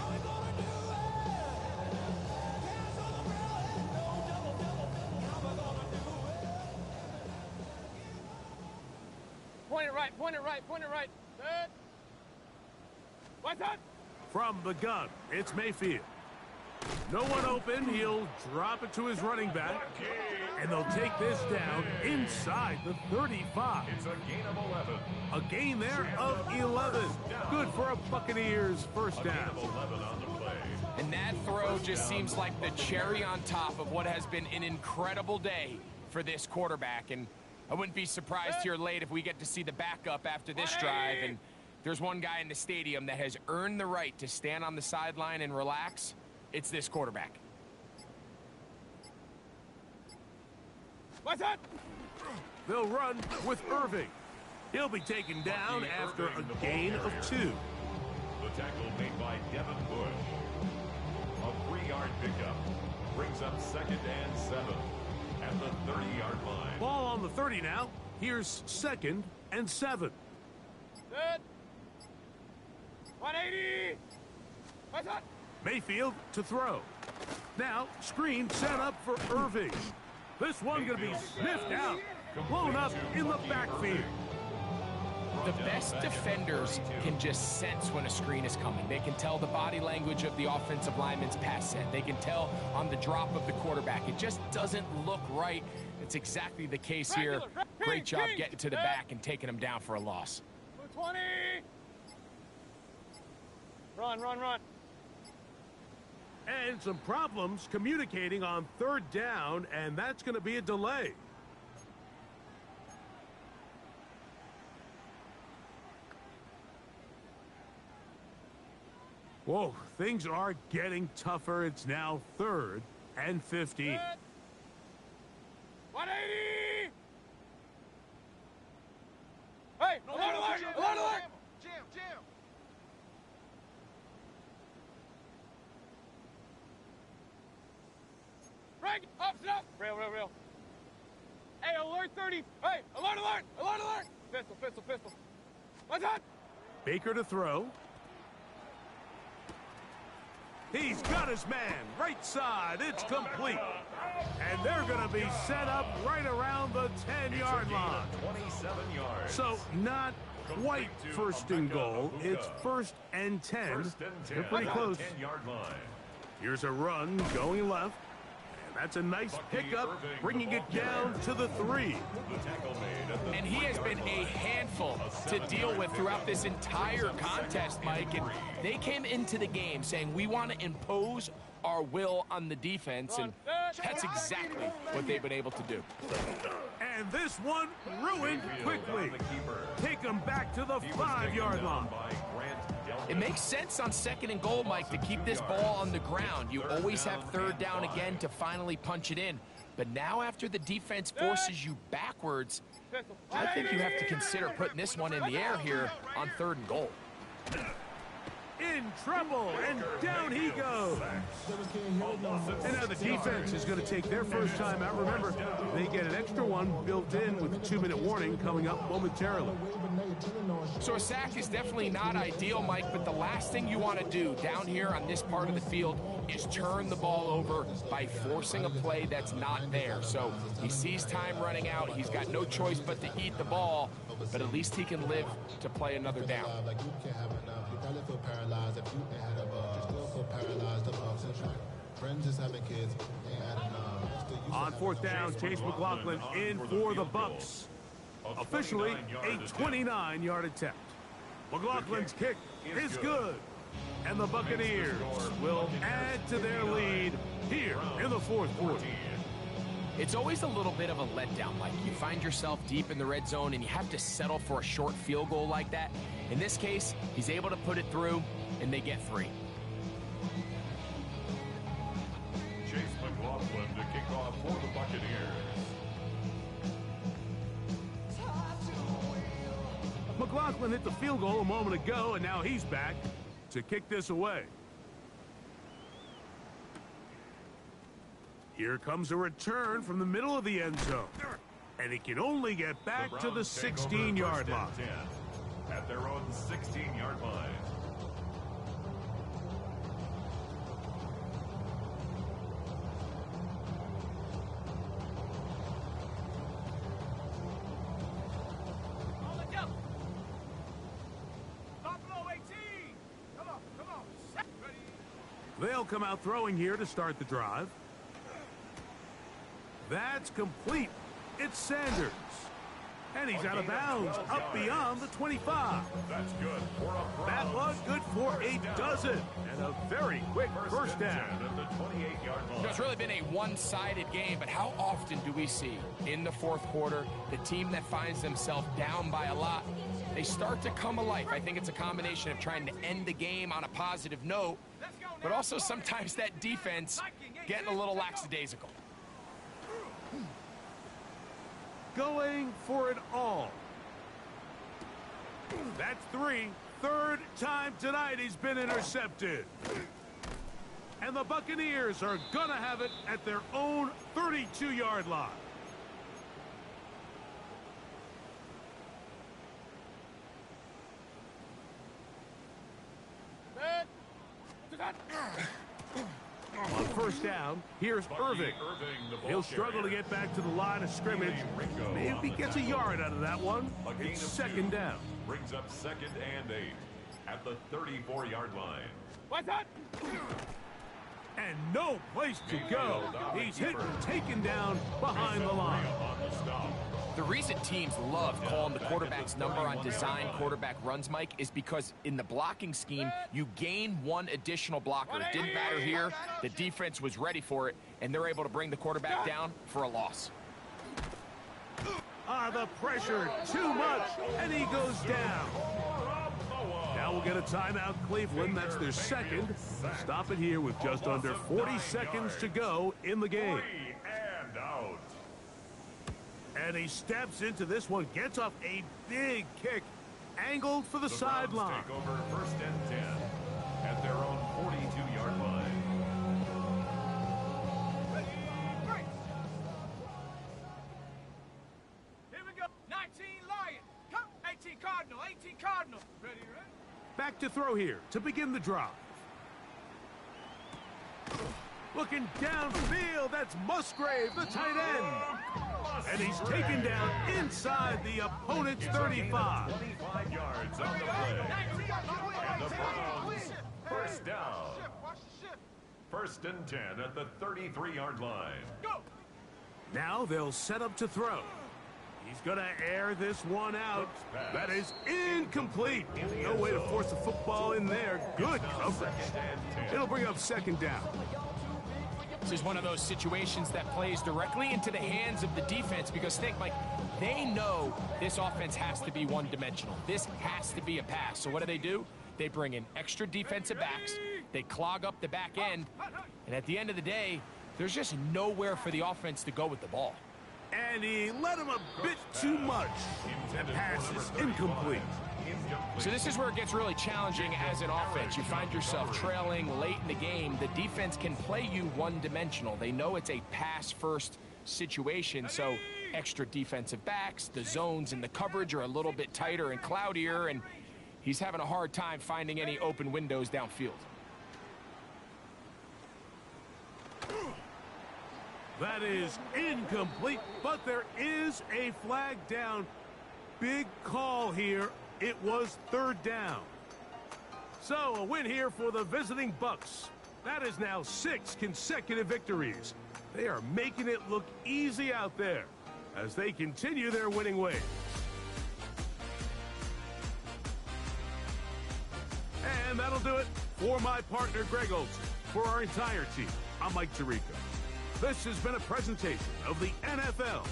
Point it right, point it right, point it right. Good. What's up? From the gun, it's Mayfield. No one open. He'll drop it to his running back. And they'll take this down inside the 35. It's a gain of 11. A gain there of 11. Good for a Buccaneers 1st down. 11 on the play. And that throw just seems like the cherry on top of what has been an incredible day for this quarterback. And I wouldn't be surprised here late if we get to see the backup after this drive. And there's one guy in the stadium that has earned the right to stand on the sideline and relax. It's this quarterback. What's up? They'll run with Irving. He'll be taken down after a gain of 2. The tackle made by Devin Bush. A 3-yard pickup brings up 2nd and 7 at the 30-yard line. Ball on the 30 now. Here's 2nd and 7. Good. 180. What's up? Mayfield to throw. Now, screen set up for Irving. This one going to be sniffed out, blown up in the backfield. The best defenders can just sense when a screen is coming. They can tell the body language of the offensive lineman's pass set. They can tell on the drop of the quarterback. It just doesn't look right. It's exactly the case here. Great job getting to the back and taking him down for a loss. 20. Run, run, run. And some problems communicating on third down, and that's going to be a delay. Whoa, things are getting tougher. It's now 3rd and 15. 180! Hey, alert, alert, alert, alert! Jam. Frank, up. Rail. Hey, alert 30. Hey, alert. Pistol. What's up? Baker to throw. He's got his man, right side, it's complete. And they're going to be set up right around the 10-yard line. 27 yards. So not quite first and goal, it's 1st and 10. First and 10. They're pretty close. 10-yard line. Here's a run going left. And that's a nice pickup, bringing it down to the 3. The tackle made at the And he has been a handful to deal with throughout this entire contest, Mike. And they came into the game saying, we want to impose our will on the defense, and that's exactly what they've been able to do. And this one ruined quickly. Take him back to the 5-yard line. It makes sense on 2nd and goal, Mike, to keep this ball on the ground. You always have 3rd down again to finally punch it in. But now after the defense forces you backwards, I think you have to consider putting this one in the air here on 3rd and goal. In trouble, and down he goes. And now the defense is going to take their first time out. Remember, they get an extra one built in with a 2-minute warning coming up momentarily. So a sack is definitely not ideal, Mike, but the last thing you want to do down here on this part of the field is turn the ball over by forcing a play that's not there. So he sees time running out. He's got no choice but to eat the ball, but at least he can live to play another down. On 4th down, Chase McLaughlin in for the Bucks. Officially a 29-yard attempt. McLaughlin's kick is good. And the Buccaneers will add to their lead here in the 4th quarter. It's always a little bit of a letdown, Mike. You find yourself deep in the red zone and you have to settle for a short field goal like that. In this case, he's able to put it through, and they get 3. Chase McLaughlin to kick off for the Buccaneers. McLaughlin hit the field goal a moment ago, and now he's back to kick this away. Here comes a return from the middle of the end zone. And he can only get back to the 16-yard line. At their own 16-yard line. They'll come out throwing here to start the drive. That's complete. It's Sanders. And he's out of bounds, up beyond the 25. That's good for a That was good for a dozen. And a very quick first down. At the 28-yard line. It's really been a one-sided game, but how often do we see in the 4th quarter the team that finds themselves down by a lot, they start to come alive? I think it's a combination of trying to end the game on a positive note, but also sometimes that defense getting a little lackadaisical. Going for it all. That's 3. 3rd time tonight he's been intercepted. And the Buccaneers are gonna have it at their own 32-yard line. On first down, here's Irving. He'll struggle to get back to the line of scrimmage. Maybe he gets a yard out of that one. It's 2nd down. Brings up 2nd and 8 at the 34-yard line. What's that? And no place to go. He's hit and taken down behind the line. The reason teams love calling the quarterback's number on design quarterback runs, Mike, is because in the blocking scheme, you gain one additional blocker. It didn't matter here. The defense was ready for it, and they're able to bring the quarterback down for a loss. The pressure, too much, and he goes down. Now we'll get a timeout, Cleveland. That's their second. Stop it here with just under 40 seconds to go in the game. And out. And he steps into this one, gets off a big kick, angled for the sideline. Take over 1st and 10 at their own 42-yard line. Here we go. 19 Lion. Come. 18 Cardinal. 18 Cardinal. Ready, ready? Back to throw here to begin the drive. Looking downfield, that's Musgrave, the tight end. And he's taken down inside the opponent's 35. 25 yards on the play. And the Browns, first down. 1st and 10 at the 33-yard line. Go. Now they'll set up to throw. He's going to air this one out. That is incomplete. No way to force the football in there. Good coverage. It'll bring up 2nd down. This is one of those situations that plays directly into the hands of the defense because think, Mike, they know this offense has to be one-dimensional. This has to be a pass. So what do? They bring in extra defensive backs. They clog up the back end. And at the end of the day, there's just nowhere for the offense to go with the ball. And he let him a bit too much. That pass is incomplete. So this is where it gets really challenging as an offense. You find yourself trailing late in the game. The defense can play you one-dimensional. They know it's a pass-first situation, so extra defensive backs, the zones and the coverage are a little bit tighter and cloudier, and he's having a hard time finding any open windows downfield. That is incomplete, but there is a flag down. Big call here. It was 3rd down. So a win here for the visiting Bucks. That is now 6 consecutive victories. They are making it look easy out there as they continue their winning ways. And that'll do it for my partner, Greg Olson. For our entire team, I'm Mike Tirico. This has been a presentation of the NFL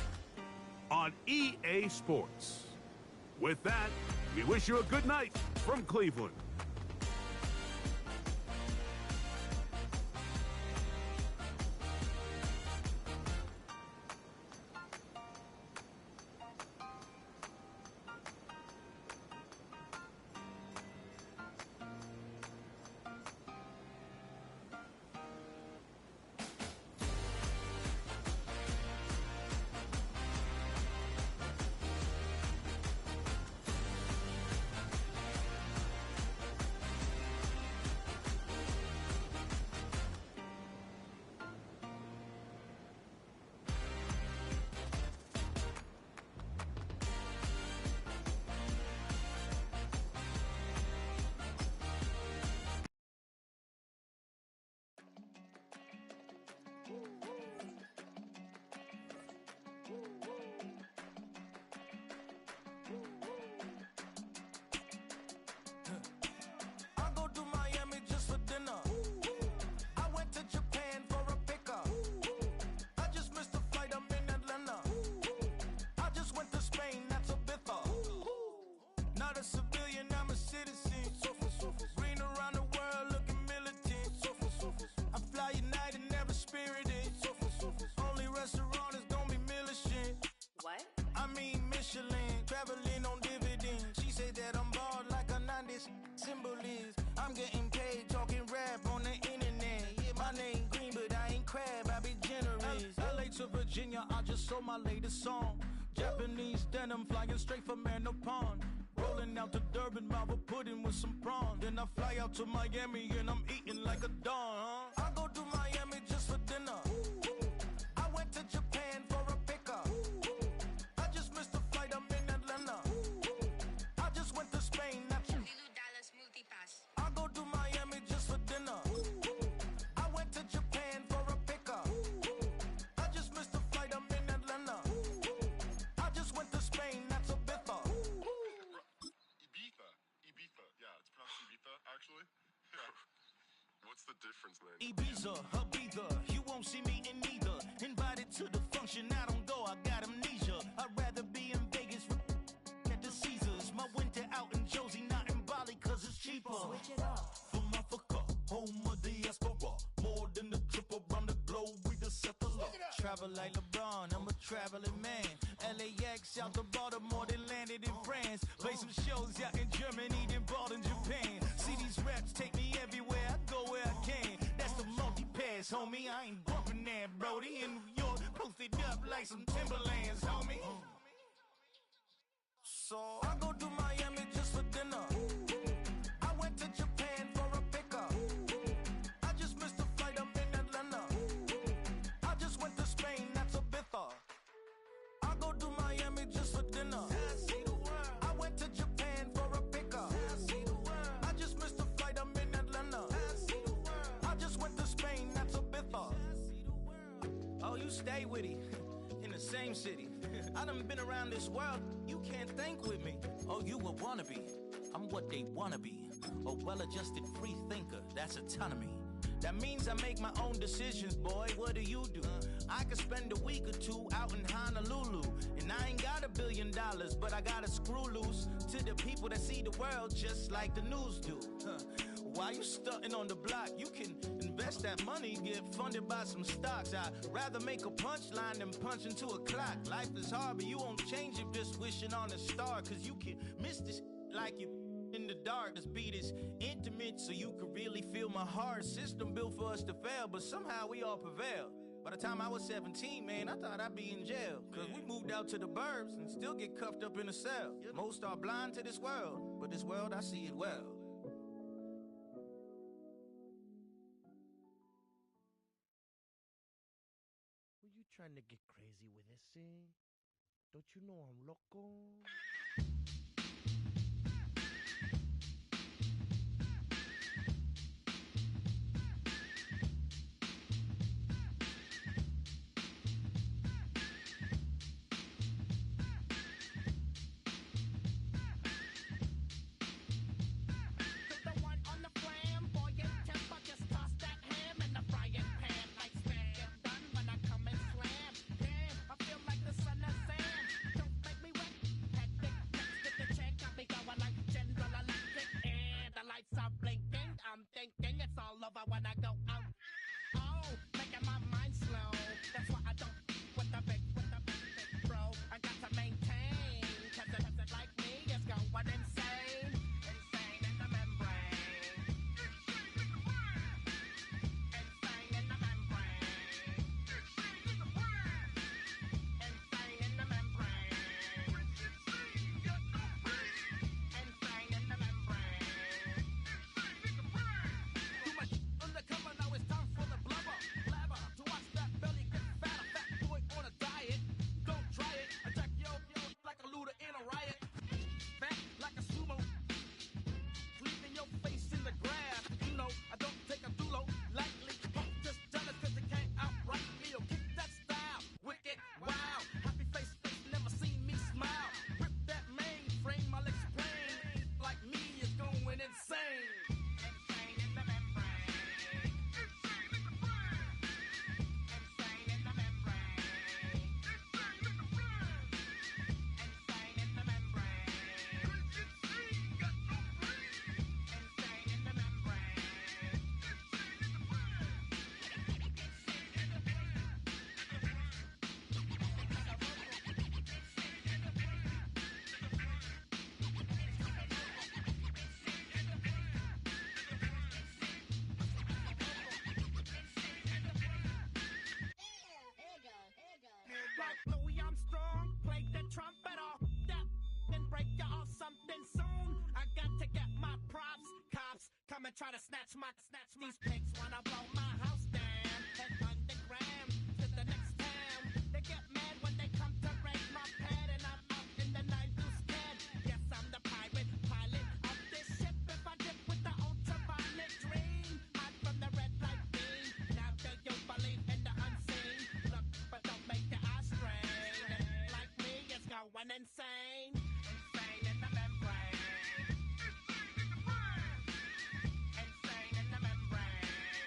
on EA Sports. With that, we wish you a good night from Cleveland. Virginia, I just sold my latest song. Japanese denim flying straight from Manopon. Rolling out to Durban, Marvel pudding with some prawns. Then I fly out to Miami and I'm eating like a don, huh? I go to Miami just for dinner. I went to Japan for a pickup. I just missed the flight, I'm in Atlanta. I just went to Spain, that's Lulu Dallas Multipass. I go to Miami just for dinner. I went to the difference, man? Ibiza, Ibiza, you won't see me in neither. Invited to the function, I don't go, I got amnesia. I'd rather be in Vegas at the Caesars. My winter out in Josie, not in Bali, cause it's cheaper. Switch it up. From Africa, home of the diaspora. More than the trip around the globe, we just set the law. Travel like LeBron, I'm a traveling man. LAX out to Baltimore, then landed in France. Play some shows out in Germany, then bought in Japan. See these reps take me everywhere, I go where I can. That's the multi-pass, homie. I ain't bumping that, Brody. In New York, posted up like some Timberlands, homie. So I go to Miami just for dinner. I went to Japan for a pickup. I just missed a flight up in Atlanta. I just went to Spain, that's a Ibiza. I go to Miami just for dinner. I went to Japan for a pickup. I just missed a flight, I'm in Atlanta. I just went to Spain, that's a Ibiza. Oh, you stay with it. In the same city. I done been around this world, you can't think with me. Oh, you a wannabe. I'm what they wanna be. A well-adjusted free thinker, that's autonomy. That means I make my own decisions, boy. What do? I could spend a week or two out in Honolulu. And I ain't got $1 billion, but I got a screw loose to the people that see the world just like the news do. While you stunting on the block, you can invest that money, get funded by some stocks. I'd rather make a punchline than punch into a clock. Life is hard, but you won't change it just wishing on a star. Cause you can miss this like you in the dark. This beat is intimate, so you can really feel my heart. System built for us to fail, but somehow we all prevail. By the time I was 17, man, I thought I'd be in jail. Cause we moved out to the burbs and still get cuffed up in a cell. Most are blind to this world, but this world, I see it well. Were you trying to get crazy with this, eh? Don't you know I'm loco? Like Louis Armstrong, play the trumpet off that and break you off something soon. I got to get my props. Cops come and try to snatch these pigs wanna blow my house down. Head underground to the next town. They get mad when they come to raid my pad, and I'm out in the 9-2-10. Yes, I'm the pirate pilot of this ship. If I dip with the ultraviolet dream, hide from the red light beam. Now do you believe in the unseen? Look, but don't make your eyes strain. Like me, it's going insane. Insane in the membrane. Insane in the membrane.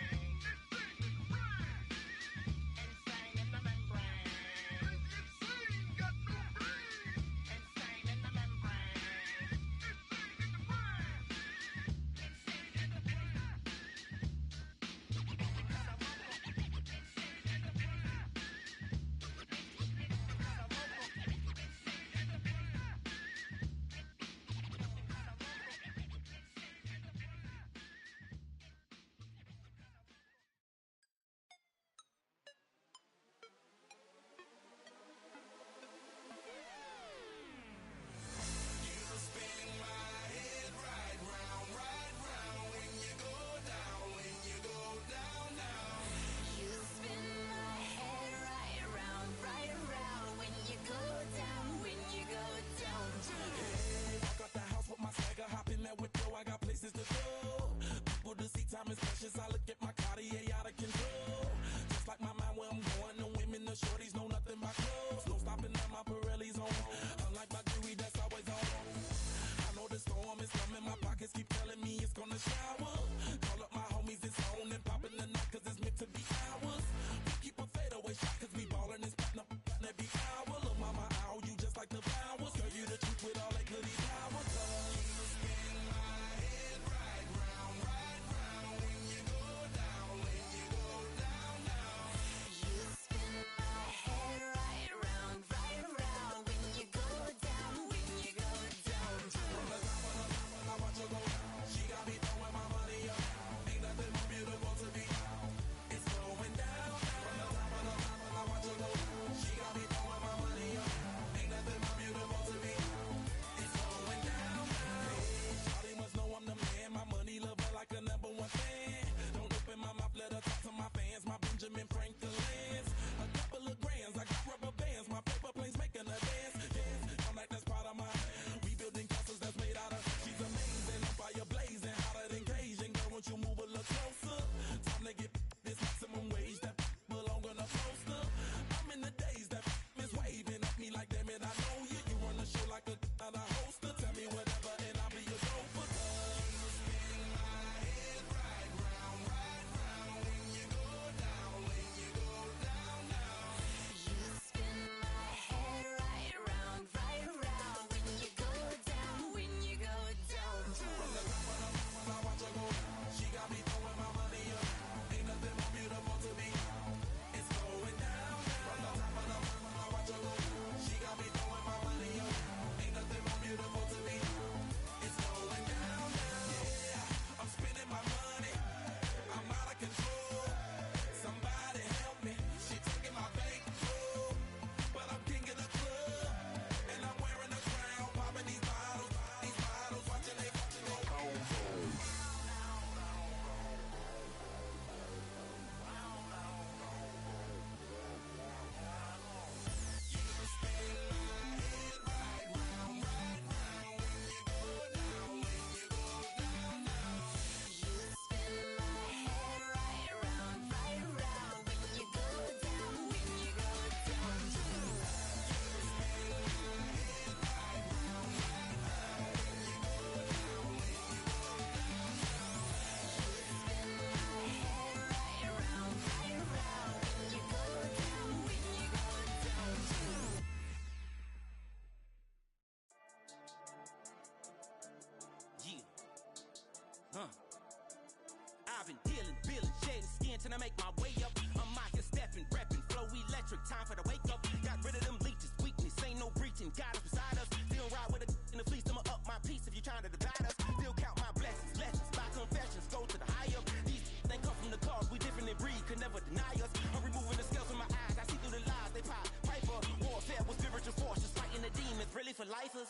I've been dealing, feeling, shedding skin till I make my way up. I'm mocking, stepping, repping, flow electric, time for the wake up. Got rid of them leeches, weakness, ain't no breaching, God is beside us. Still ride with a in the fleece, I'ma up my piece if you trying to divide us. Still count my blessings, lessons, by confessions, go to the high up. These they come from the cause, we different in breed, could never deny us. I'm removing the scales from my eyes, I see through the lies, they pop, piper, warfare with spiritual force, just fighting the demons, really for lifers.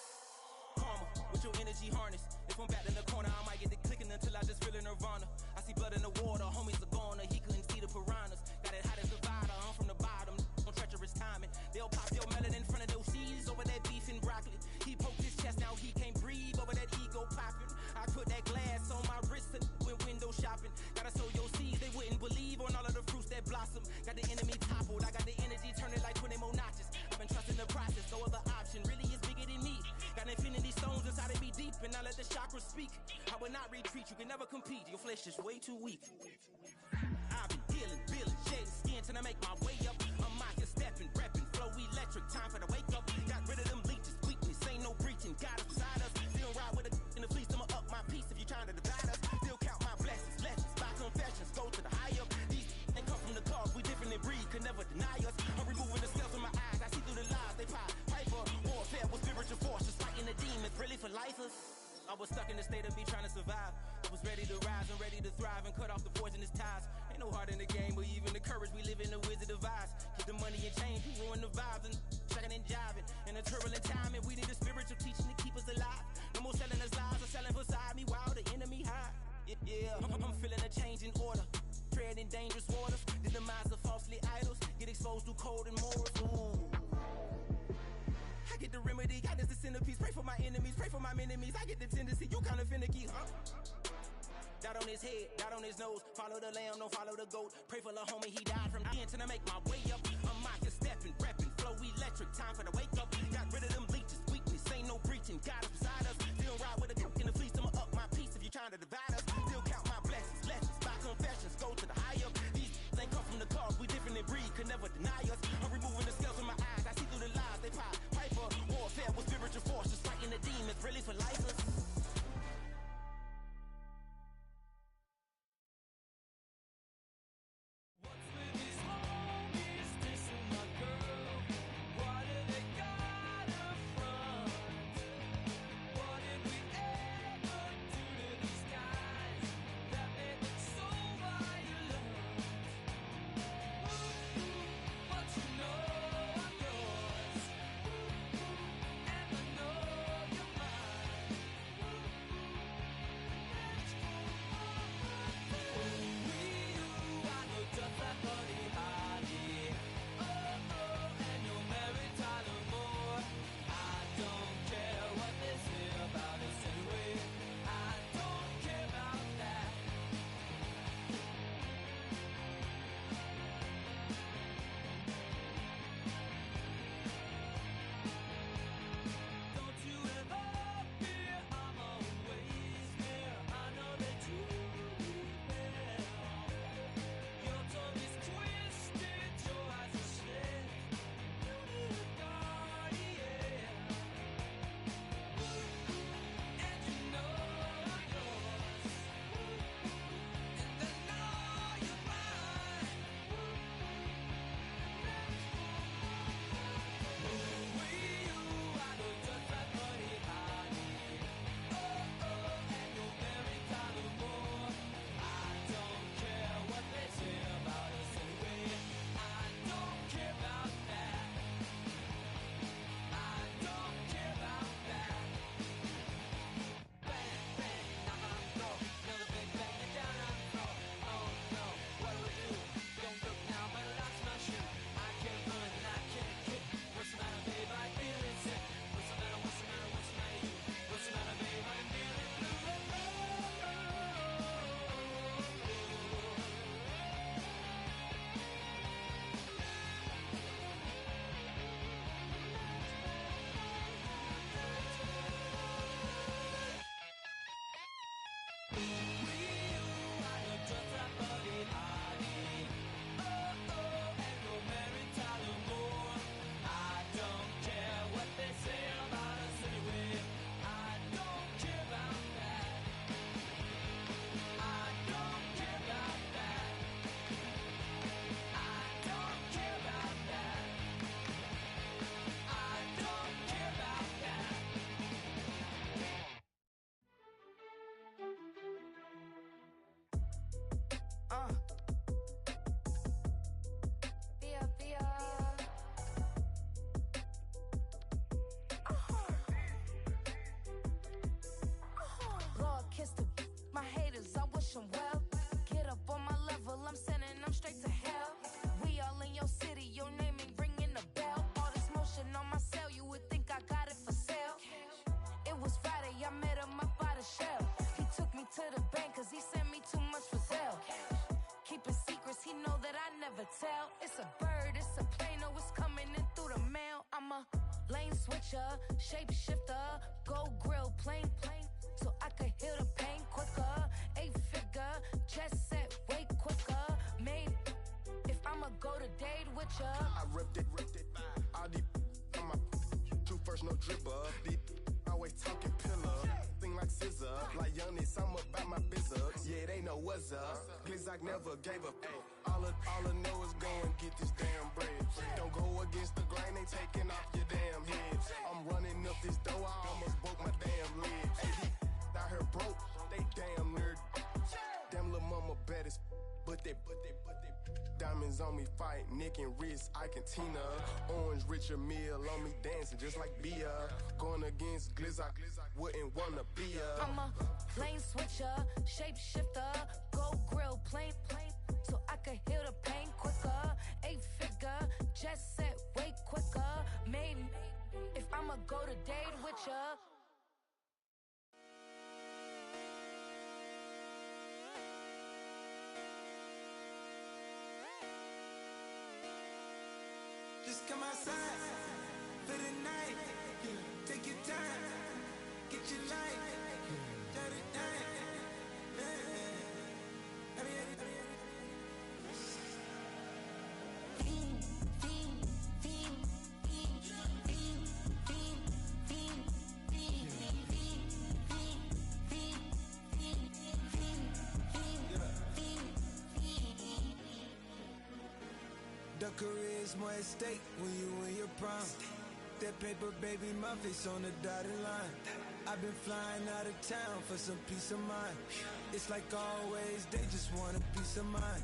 Karma, with your energy harness. If I'm back in the corner, I might get it clicking until I just feel a nirvana. I see blood in the water, homies are gone, he couldn't see the piranhas. Got it hot as a Vada, I'm from the bottom, on treacherous timing. They'll pop your melon in front of those seeds over that beef and broccoli. He poked his chest, now he can't breathe over that ego popping. I put that glass on my wrist and went window shopping. Gotta sow your seeds, they wouldn't believe on all of the fruits that blossom. Got the enemy toppled, I got the energy turning like 20 more notches. I've been trusting the process, no other option really is bigger than me. Got infinity stones inside of me deep, and I let the chakras speak. I will not retreat, you can never compete, your flesh is way too weak. I've been dealing, feeling, shedding skin till I make my way up. I'm mocking, stepping, repping, flow electric, time for the wake up. Got rid of them leeches, weakness, ain't no breaching, God is beside us. Still ride with a in the fleece, I'ma up my piece if you trying to divide us. Still count my blessings, lessons, by confessions, go to the high up. These ain't come from the cause, we different in breed, could never deny us. I'm removing the scales from my eyes, I see through the lies, they pop, piper, warfare with spiritual force, just fighting the demons, really for lifers. I was stuck in the state of me trying to survive. I was ready to rise and ready to thrive and cut off the poisonous ties. Ain't no heart in the game, but even the courage we live in the Wizard of Oz. Keep the money and change, we ruin the vibes and checking and jiving. In a turbulent time, and we need a spiritual teaching to keep us alive. No more selling us lies or selling beside me while the enemy hide. Yeah, I'm feeling a change in order. Treading dangerous waters, the demise of falsely idols. Get exposed to cold and morals. Ooh. I get the remedy, God is the centerpiece. Pray for my enemies, pray for my enemies. I get the tendency, you kinda finicky, huh? Dot on his head, dot on his nose. Follow the lamb, don't follow the goat. Pray for the homie, he died from the end till I make my way up. I'm mocking, stepping, repping, flow electric, time for the wake up. Got rid of them leeches, weakness, ain't no breaching, God is beside us. Still ride with a in the fleece, I'ma up my piece if you trying to divide us. Still count my blessings, lessons, by confessions, go to the high up. These ain't come from the cause, we different in breed, could never deny us. I'm removing the scales from my eyes, I see through the lies, they pop, piper, warfare with spiritual force, just fighting the demons, really for lifers. tell. It's a bird, it's a plane, oh, it's coming in through the mail. I'm a lane switcher, shape shifter, go grill, plain, so I could heal the pain quicker. 8-figure, jet set, way quicker. Made if I'ma go to date with ya. I ripped it. All these on my two first, no dribble. These always talking pillar. Thing like scissor, like youngest, I'm about my business. Yeah, they know what's up. Glizzock never gave up. All I know is go and get this damn bread. Don't go against the grain, they taking off your damn head. I'm running up this door, I almost broke my damn leg. Hey, out here broke, they damn nerd. Damn little mama bad as but they diamonds on me fight, Nick and wrist, I can Tina. Orange Richard Mill on me dancing just like Bia. Going against Glizzock, wouldn't wanna be a. I'm a lane switcher, shape shifter, go grill, plain, so I could heal the pain quicker. 8-figure, jet set, way quicker. Made if I'ma go to date with ya. Just come outside for the night. Take your time, get your life, shut it down. The career's more at stake when you in your prime. That paper, baby, my face on the dotted line. I've been flying out of town for some peace of mind. It's like always, they just want a peace of mind.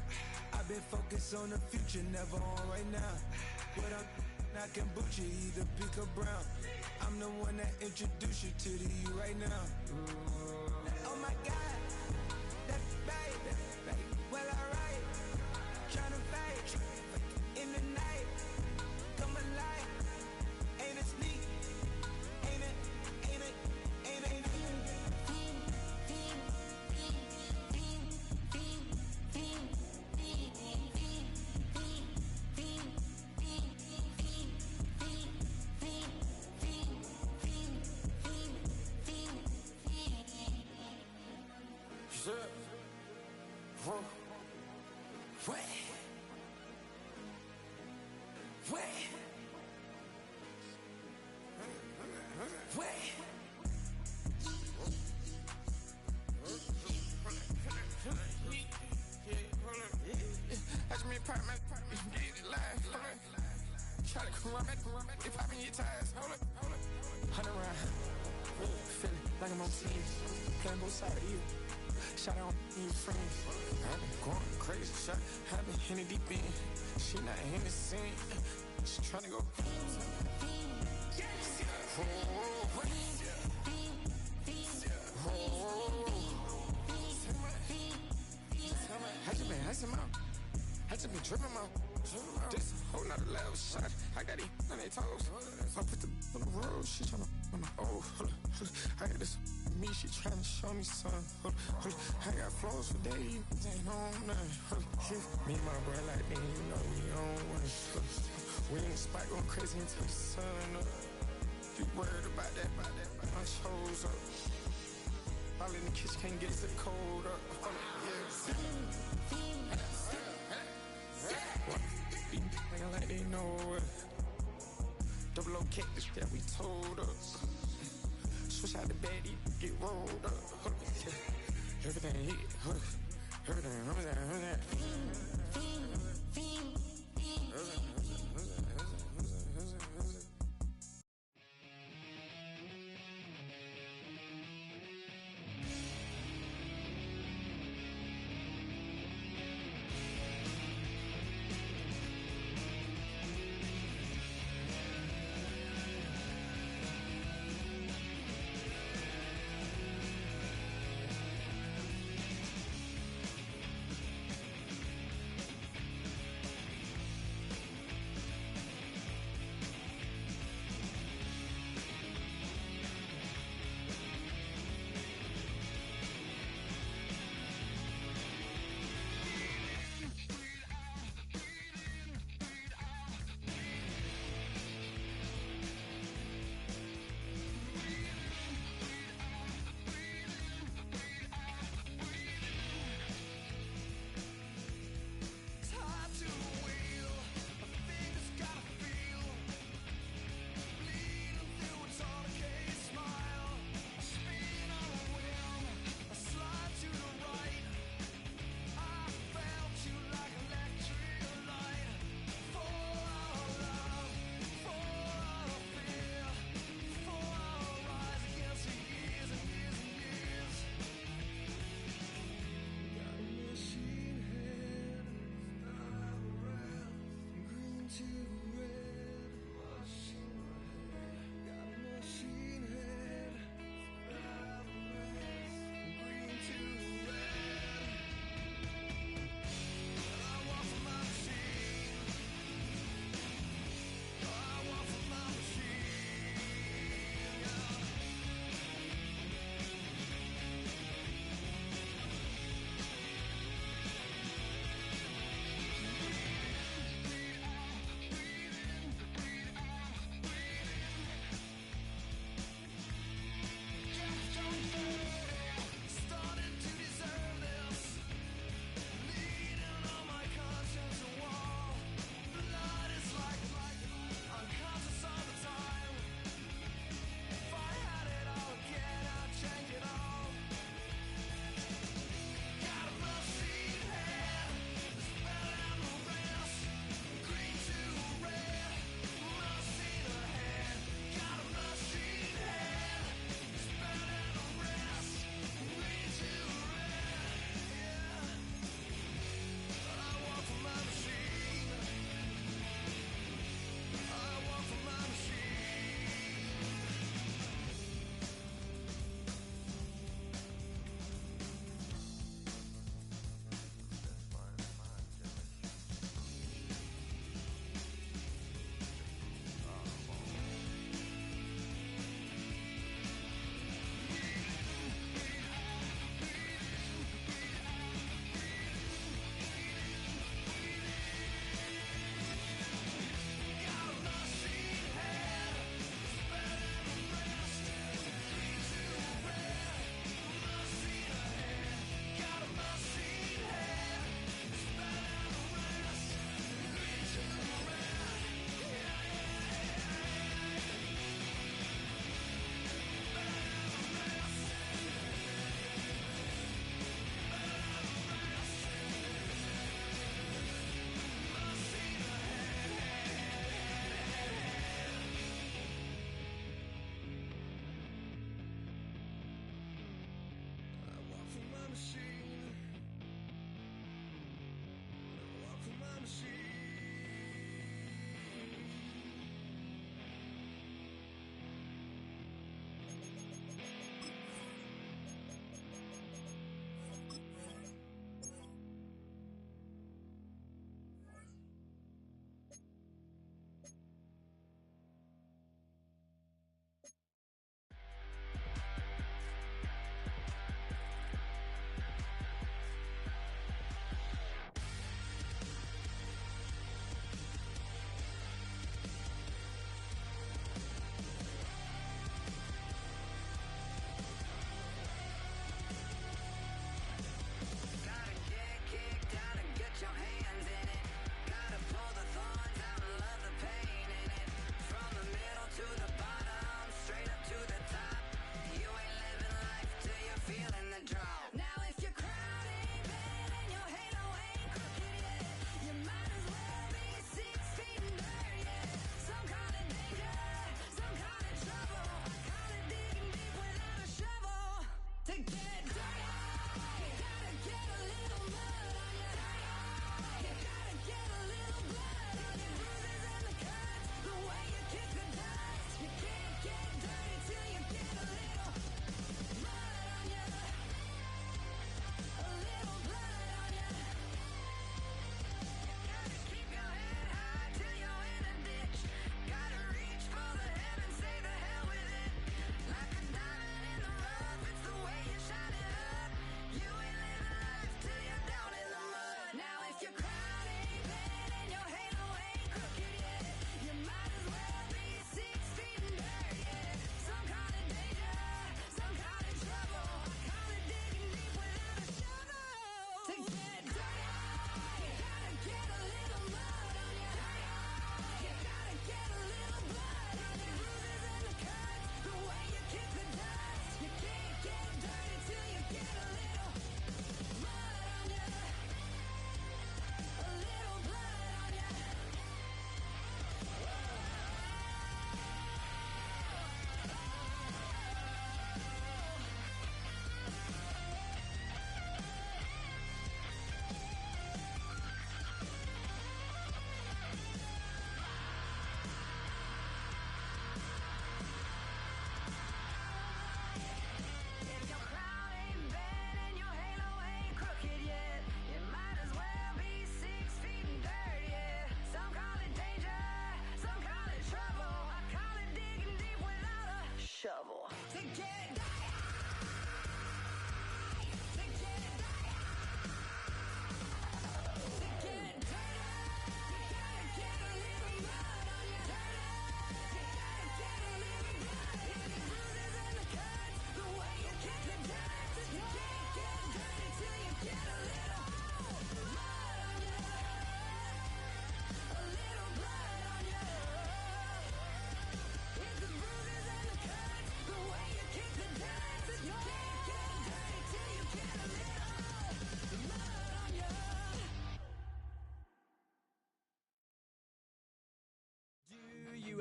I've been focused on the future, never on right now. But I can boot you either pink or brown. I'm the one that introduced you to the you right now. Oh my God, that babe, well alright, tryna fight. In the night, come alive. Ain't it sneak? Ain't it? Playing both sides of you. Shout out you friends. I've been going crazy. Shot, I've been in it deep in. She not in the scene. She tryna go. I just been tripping out. This a whole nother level shot. I got it on their toes. I put the on the road. She tryna. Oh, hold up. I got this me. She tryna show me something. Hold up. I got flows for days. Ain't on nothing. Me and my bro like then you know we on one. We in the spot going crazy until the sun up. You worried about that? My shows up. All in the kitchen can't get the cold up. Nigga like they know it. Double O cactus that we told us. Switch out the baddie, get rolled up. Everything hit, everything.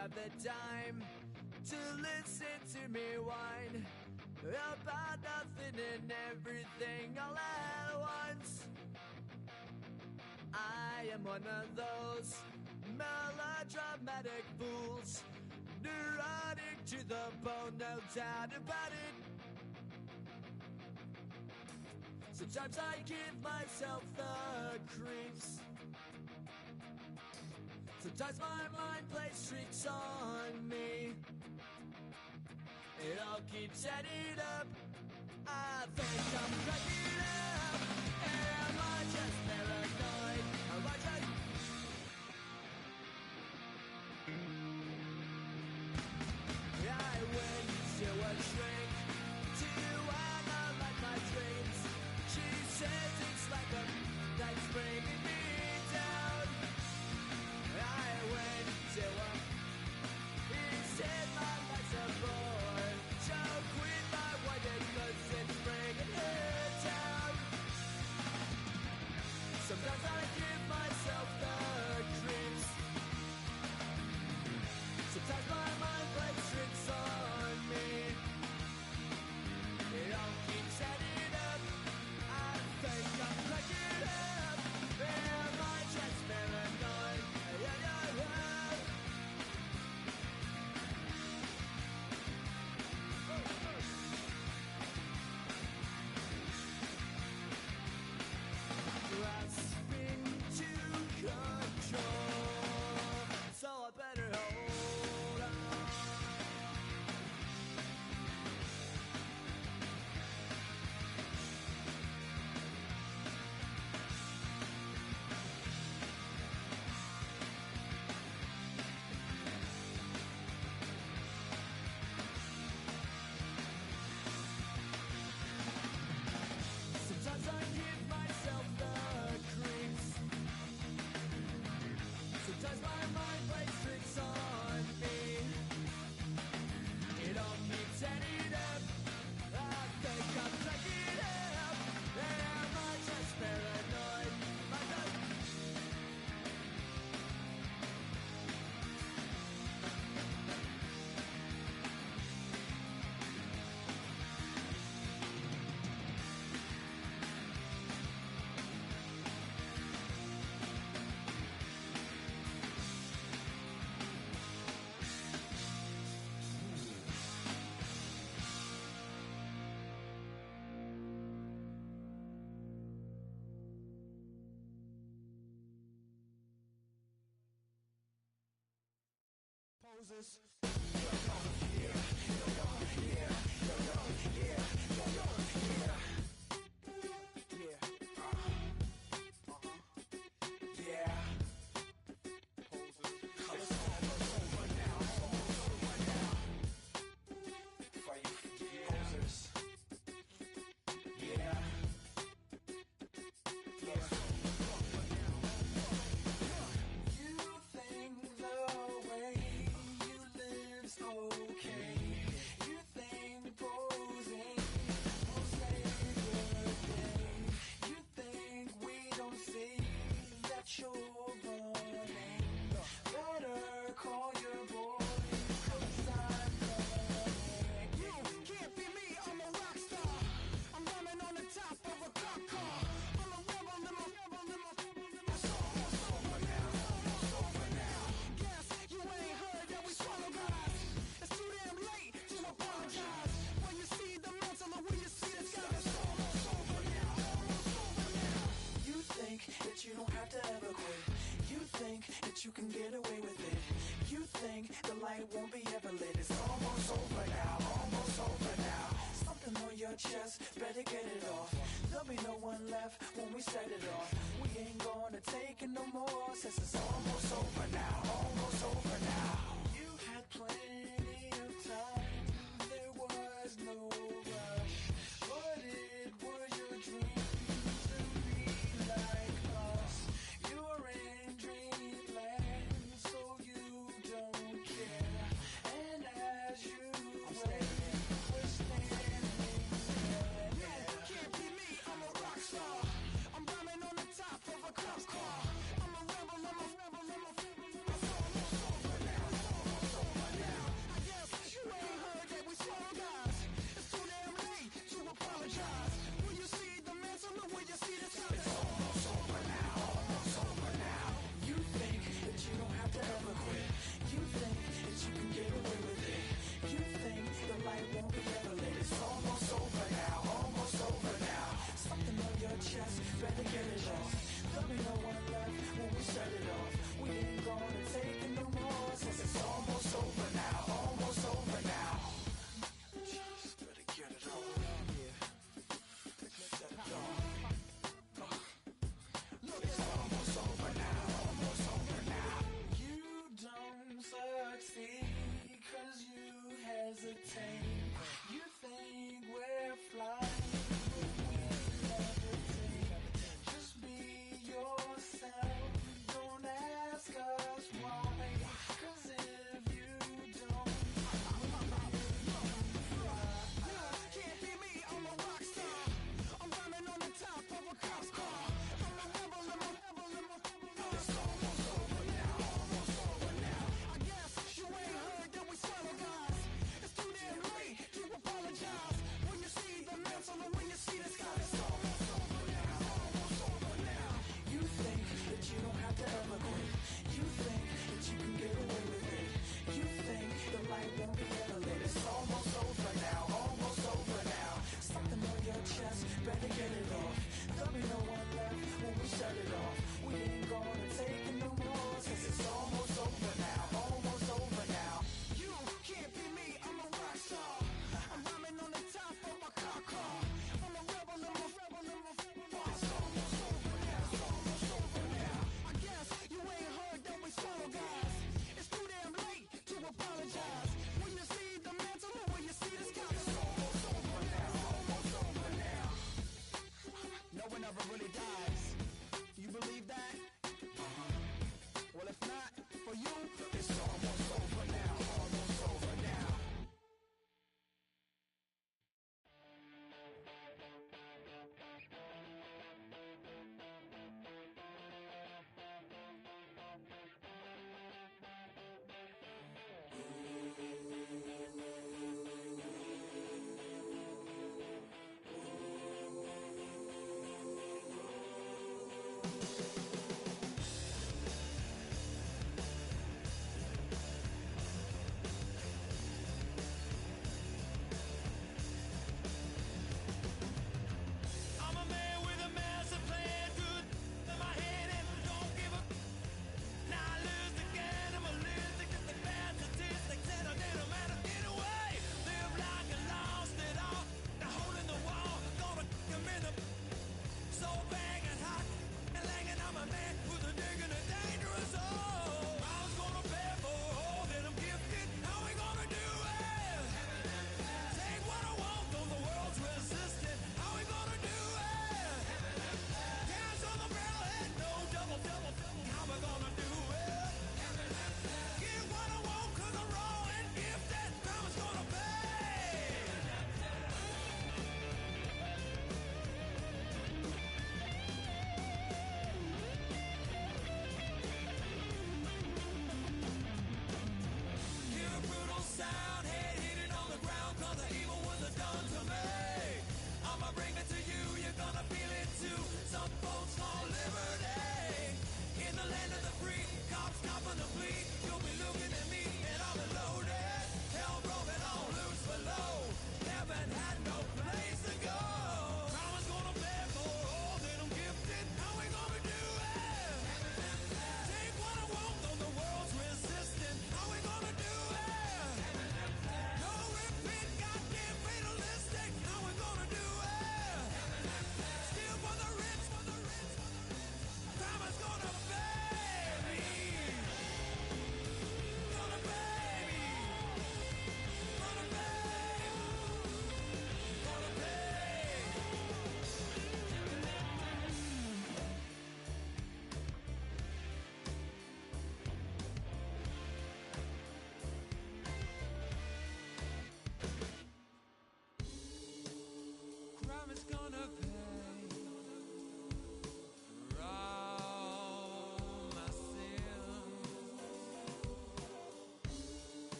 have the time to listen to me whine about nothing and everything all at once. I am one of those melodramatic fools, neurotic to the bone, no doubt about it. Sometimes I give myself the creeps. Sometimes my mind plays tricks on me. It all keeps adding up. I think I'm cracking up. Am I just paranoid? Am I just... I went to a shrink to analyze my dreams. She says it's like a that's bringing me down. I went to a... He said my life's a bore. So quit my white cause it's bringing her down. Sometimes I give myself the creeps. Sometimes my mind plays tricks on me. It all keeps adding up. I think I'm cracking up. Am I just paranoid? Yeah, yeah, yeah. Grasping to control, so I better hold on. Sometimes I give myself the creeps. Sometimes my mind plays tricks on me. It all keeps adding up. I think I'm cracking up. Am I just paranoid? Am I just... Poses. You don't have to ever quit. You think that you can get away with it. You think the light won't be ever lit. It's almost over now, almost over now. Something on your chest, better get it off. There'll be no one left when we set it off. We ain't gonna take it no more, since it's almost over now.